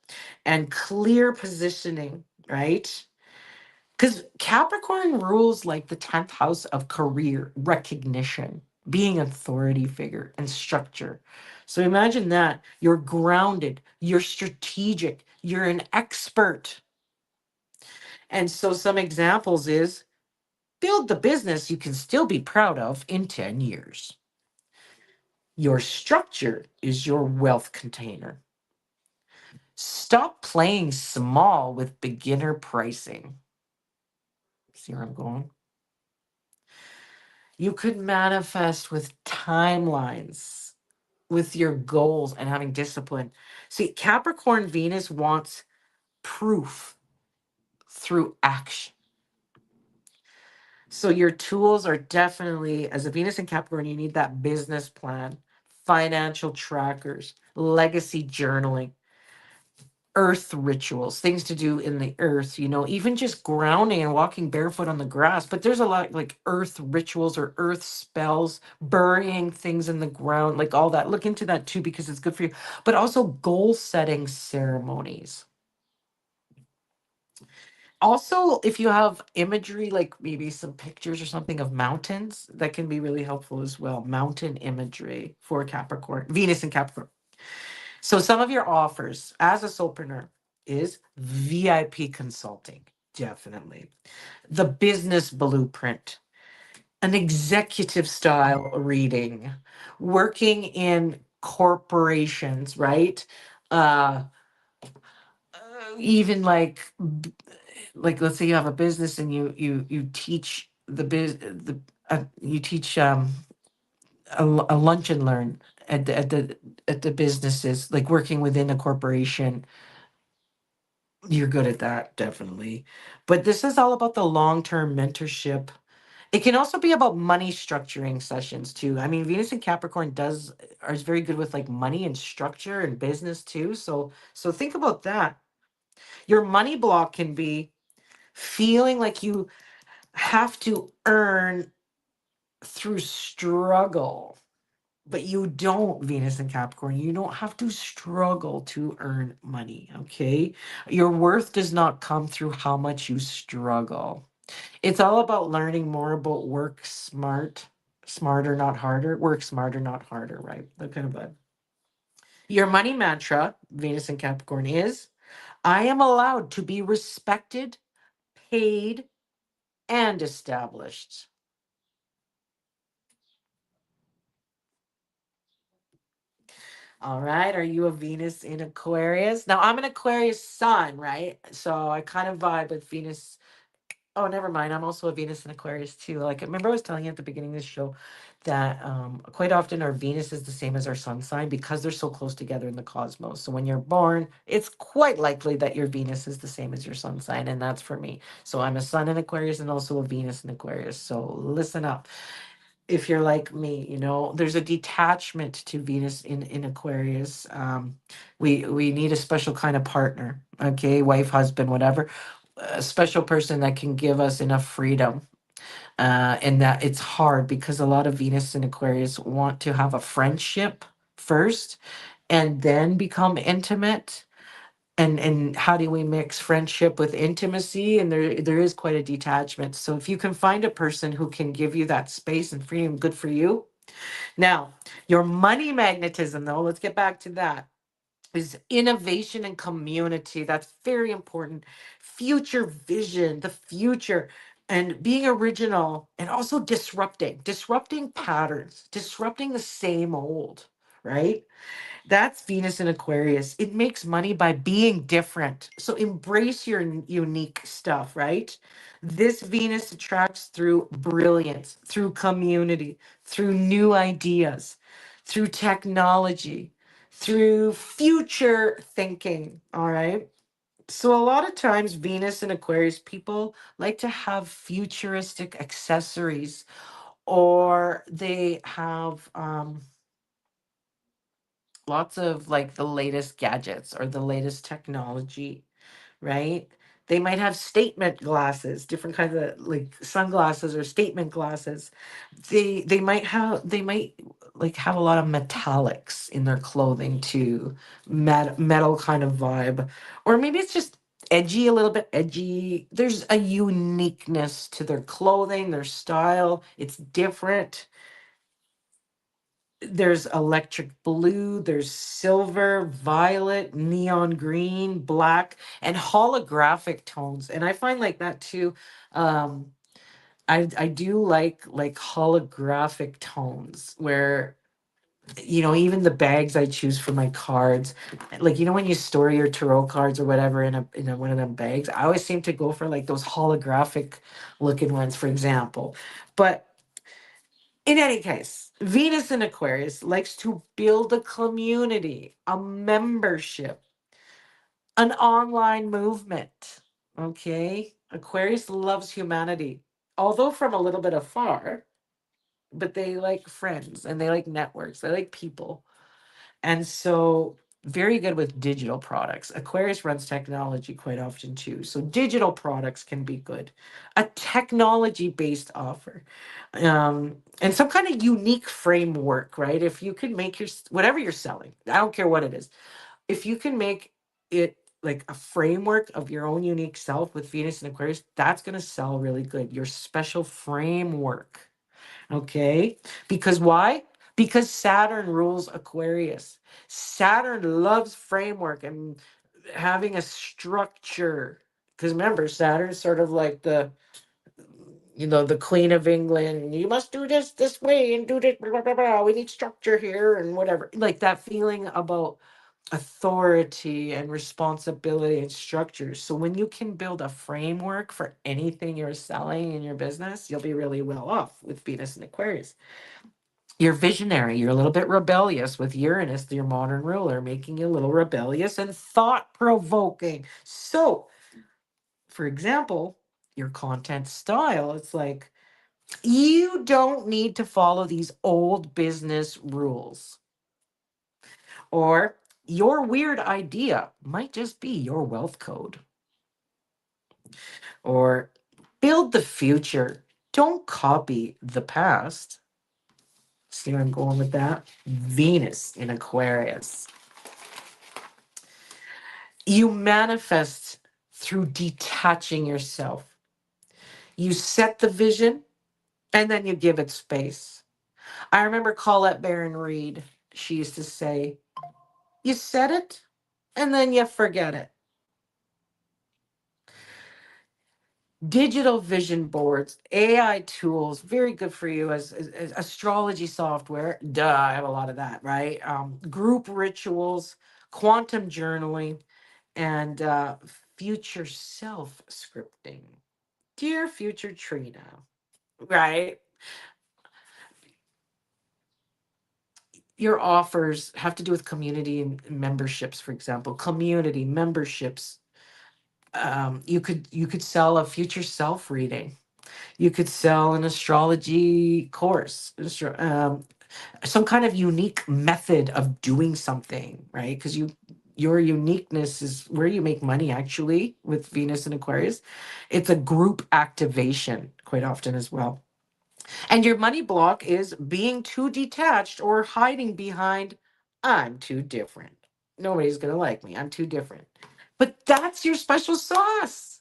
and clear positioning, right? Because Capricorn rules like the 10th house of career, recognition, being authority figure, and structure. So imagine that you're grounded, you're strategic, you're an expert. And so some examples is build the business you can still be proud of in 10 years. Your structure is your wealth container. Stop playing small with beginner pricing. See where I'm going? You could manifest with timelines, with your goals and having discipline. See, Capricorn Venus wants proof through action. So your tools are definitely, as a Venus and Capricorn, you need that business plan, financial trackers, legacy journaling, earth rituals, things to do in the earth, even just grounding and walking barefoot on the grass. But there's a lot like earth rituals or earth spells, burying things in the ground, like all that. Look into that too, because it's good for you. But also goal setting ceremonies. Also, if you have imagery, like maybe some pictures or something of mountains, that can be really helpful as well. Mountain imagery for Capricorn, Venus and Capricorn. So some of your offers as a soulpreneur is VIP consulting, definitely. The business blueprint, an executive style reading, working in corporations, right? Uh, even like let's say you have a business and you teach you teach a lunch and learn at the businesses, like working within a corporation. You're good at that, definitely. But this is all about the long-term mentorship. It can also be about money structuring sessions too. I mean, Venus and Capricorn is very good with like money and structure and business too. So think about that. Your money block can be feeling like you have to earn through struggle. But you don't, Venus and Capricorn. You don't have to struggle to earn money, okay? Your worth does not come through how much you struggle. It's all about learning more about work smarter, not harder. Work smarter, not harder, right? That kind of vibe. Your money mantra, Venus and Capricorn, is I am allowed to be respected, paid, and established. All right. Are you a Venus in Aquarius? Now, I'm an Aquarius sun, right? So I kind of vibe with Venus. Oh, never mind. I'm also a Venus in Aquarius too. Like, I remember I was telling you at the beginning of this show that quite often our Venus is the same as our sun sign because they're so close together in the cosmos. So when you're born, it's quite likely that your Venus is the same as your sun sign. And that's for me. So I'm a sun in Aquarius and also a Venus in Aquarius. So listen up if you're like me, there's a detachment to Venus in Aquarius. We need a special kind of partner, okay, wife, husband, whatever, a special person that can give us enough freedom. And that it's hard because a lot of Venus and Aquarius want to have a friendship first and then become intimate. And how do we mix friendship with intimacy? And there is quite a detachment. So if you can find a person who can give you that space and freedom, good for you. Now, your money magnetism, though, let's get back to that, is innovation and community. That's very important. Future vision, the future, and being original, and also disrupting patterns, disrupting the same old, right? That's Venus in Aquarius. It makes money by being different. So embrace your unique stuff, right? This Venus attracts through brilliance, through community, through new ideas, through technology, through future thinking. All right. So a lot of times, Venus and Aquarius people like to have futuristic accessories, or they have lots of like the latest gadgets or the latest technology, right? They might have statement glasses, different kinds of like sunglasses or statement glasses. They might like have a lot of metallics in their clothing too, metal kind of vibe, or maybe it's just edgy, a little bit edgy. There's a uniqueness to their clothing, their style. It's different. There's electric blue, there's silver, violet, neon green, black, and holographic tones. And I find like that too. Um, I do like holographic tones where even the bags I choose for my cards, like when you store your tarot cards or whatever in one of them bags, I always seem to go for like those holographic looking ones, for example. But in any case, Venus in Aquarius likes to build a community, a membership, an online movement. Okay? Aquarius loves humanity, although from a little bit afar, but they like friends and they like networks, they like people. And so, very good with digital products. Aquarius runs technology quite often too. So, digital products can be good. A technology based offer, and some kind of unique framework, right? If you can make whatever you're selling, I don't care what it is, if you can make it like a framework of your own unique self with Venus and Aquarius, that's going to sell really good. Your special framework. Okay. Because why? Because Saturn rules Aquarius. Saturn loves framework and having a structure. Because remember, Saturn's sort of like the Queen of England. You must do this way and do this. Blah, blah, blah. We need structure here and whatever. Like that feeling about authority and responsibility and structure. So when you can build a framework for anything you're selling in your business, you'll be really well off with Venus and Aquarius. You're visionary. You're a little bit rebellious with Uranus, your modern ruler, making you a little rebellious and thought provoking. So, for example, your content style, it's like you don't need to follow these old business rules. Or your weird idea might just be your wealth code. Or build the future. Don't copy the past. See where I'm going with that? Venus in Aquarius. You manifest through detaching yourself. You set the vision and then you give it space. I remember Colette Baron Reed. She used to say, you set it and then you forget it. Digital vision boards, AI tools, very good for you as astrology software. Duh, I have a lot of that, right? Group rituals, quantum journaling, and future self scripting. Dear future Trina, right? Your offers have to do with community and memberships, for example. Community memberships. You could sell a future self reading. You could sell an astrology course, some kind of unique method of doing something, right? Because your uniqueness is where you make money actually with Venus and Aquarius. It's a group activation quite often as well. And your money block is being too detached or hiding behind, I'm too different. Nobody's going to like me. I'm too different. But that's your special sauce.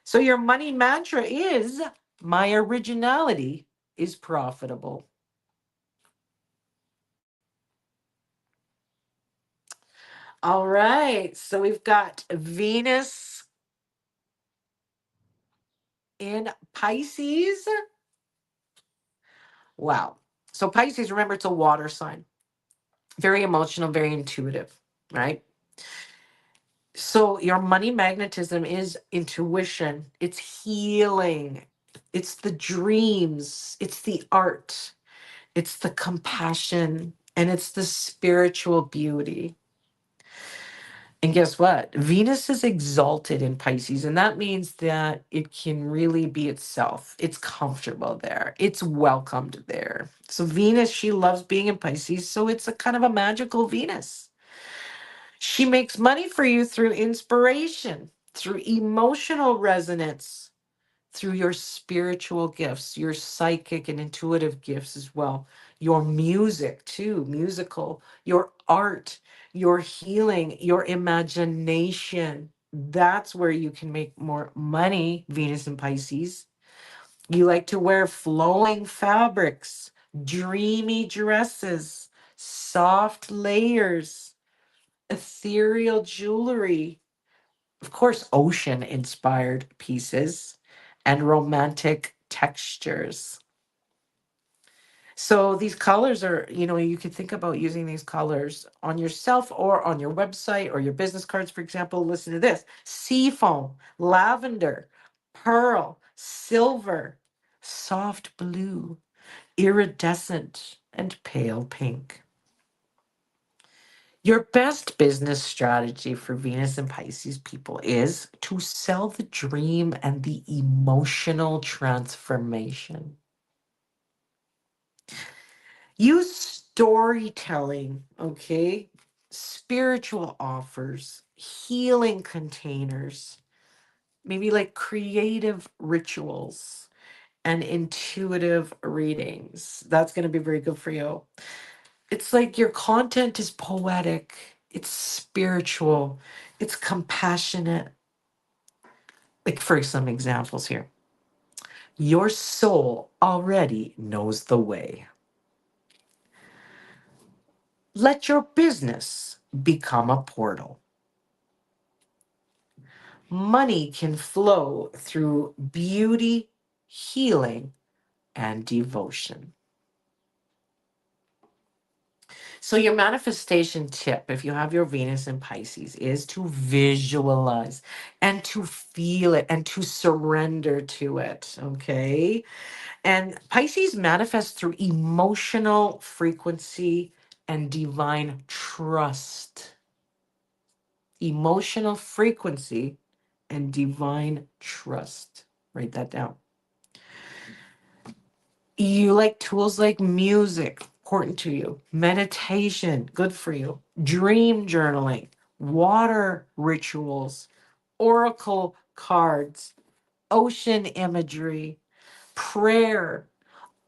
So your money mantra is my originality is profitable. All right. So we've got Venus in Pisces. Wow. So Pisces, remember, it's a water sign. Very emotional, very intuitive, right? So your money magnetism is intuition, it's healing, it's the dreams, it's the art, it's the compassion, and it's the spiritual beauty. And guess what? Venus is exalted in Pisces, and that means that it can really be itself. It's comfortable there. It's welcomed there. So Venus, she loves being in Pisces, so it's a kind of a magical Venus. She makes money for you through inspiration, through emotional resonance, through your spiritual gifts, your psychic and intuitive gifts as well, your music too, musical, your art, your healing, your imagination. That's where you can make more money, Venus and Pisces. You like to wear flowing fabrics, dreamy dresses, soft layers, ethereal jewelry, of course, ocean inspired pieces, and romantic textures. So these colors are, you could think about using these colors on yourself or on your website or your business cards, for example. Listen to this: seafoam, lavender, pearl, silver, soft blue, iridescent, and pale pink. Your best business strategy for Venus and Pisces people is to sell the dream and the emotional transformation. Use storytelling, okay? Spiritual offers, healing containers, maybe like creative rituals and intuitive readings. That's going to be very good for you. It's like your content is poetic, it's spiritual, it's compassionate. Like, for some examples here, your soul already knows the way. Let your business become a portal. Money can flow through beauty, healing, and devotion. So, your manifestation tip, if you have your Venus in Pisces, is to visualize and to feel it and to surrender to it. Okay. And Pisces manifests through emotional frequency and divine trust. Emotional frequency and divine trust. Write that down. You like tools like music, important to you. Meditation, good for you. Dream journaling, water rituals, oracle cards, ocean imagery, prayer,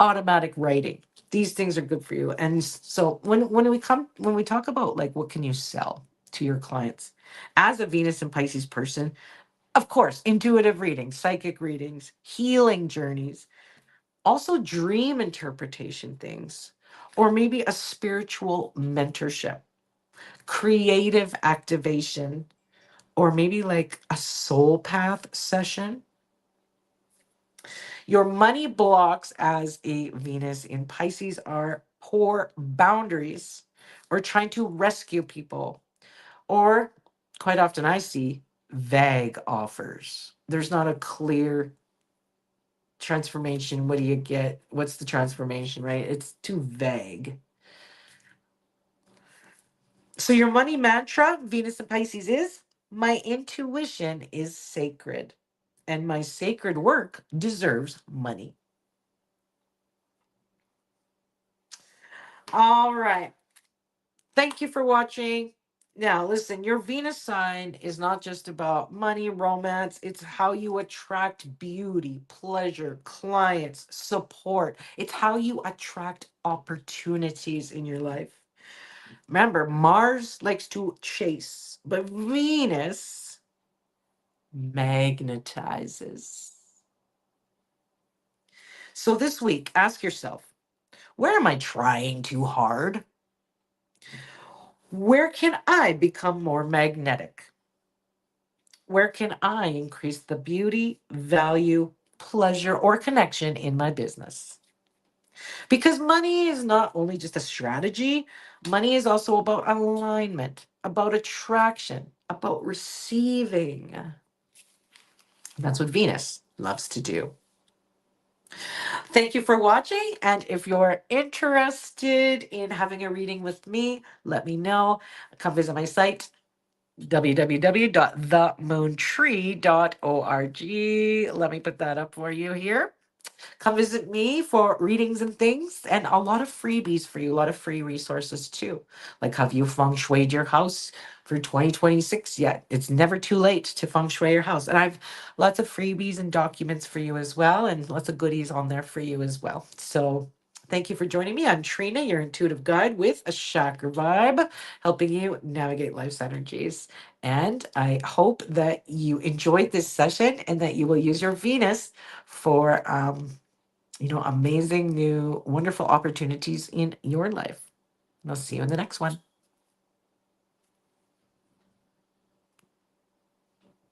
automatic writing. These things are good for you. And so when we talk about like what can you sell to your clients as a Venus and Pisces person, of course, intuitive readings, psychic readings, healing journeys, also dream interpretation things, or maybe a spiritual mentorship, creative activation, or maybe like a soul path session. Your money blocks as a Venus in Pisces are poor boundaries or trying to rescue people. Or quite often I see vague offers. There's not a clear transformation. What do you get? What's the transformation, right? It's too vague. So your money mantra, Venus and Pisces, is my intuition is sacred and my sacred work deserves money. All right. Thank you for watching. Now, listen, your Venus sign is not just about money, romance. It's how you attract beauty, pleasure, clients, support. It's how you attract opportunities in your life. Remember, Mars likes to chase, but Venus magnetizes. So this week, ask yourself, where am I trying too hard? Where can I become more magnetic? Where can I increase the beauty, value, pleasure, or connection in my business? Because money is not only just a strategy, money is also about alignment, about attraction, about receiving. That's what Venus loves to do. Thank you for watching. And if you're interested in having a reading with me, let me know. Come visit my site, www.themoontree.org. Let me put that up for you here. come visit me for readings and things, and a lot of freebies for you, a lot of free resources too. Like, have you feng shuied your house for 2026 yet? It's never too late to feng shui your house. And I've lots of freebies and documents for you as well, and lots of goodies on there for you as well. So thank you for joining me. I'm Trina, your intuitive guide with a chakra vibe, helping you navigate life's energies. And I hope that you enjoyed this session and that you will use your Venus for amazing new wonderful opportunities in your life. And I'll see you in the next one.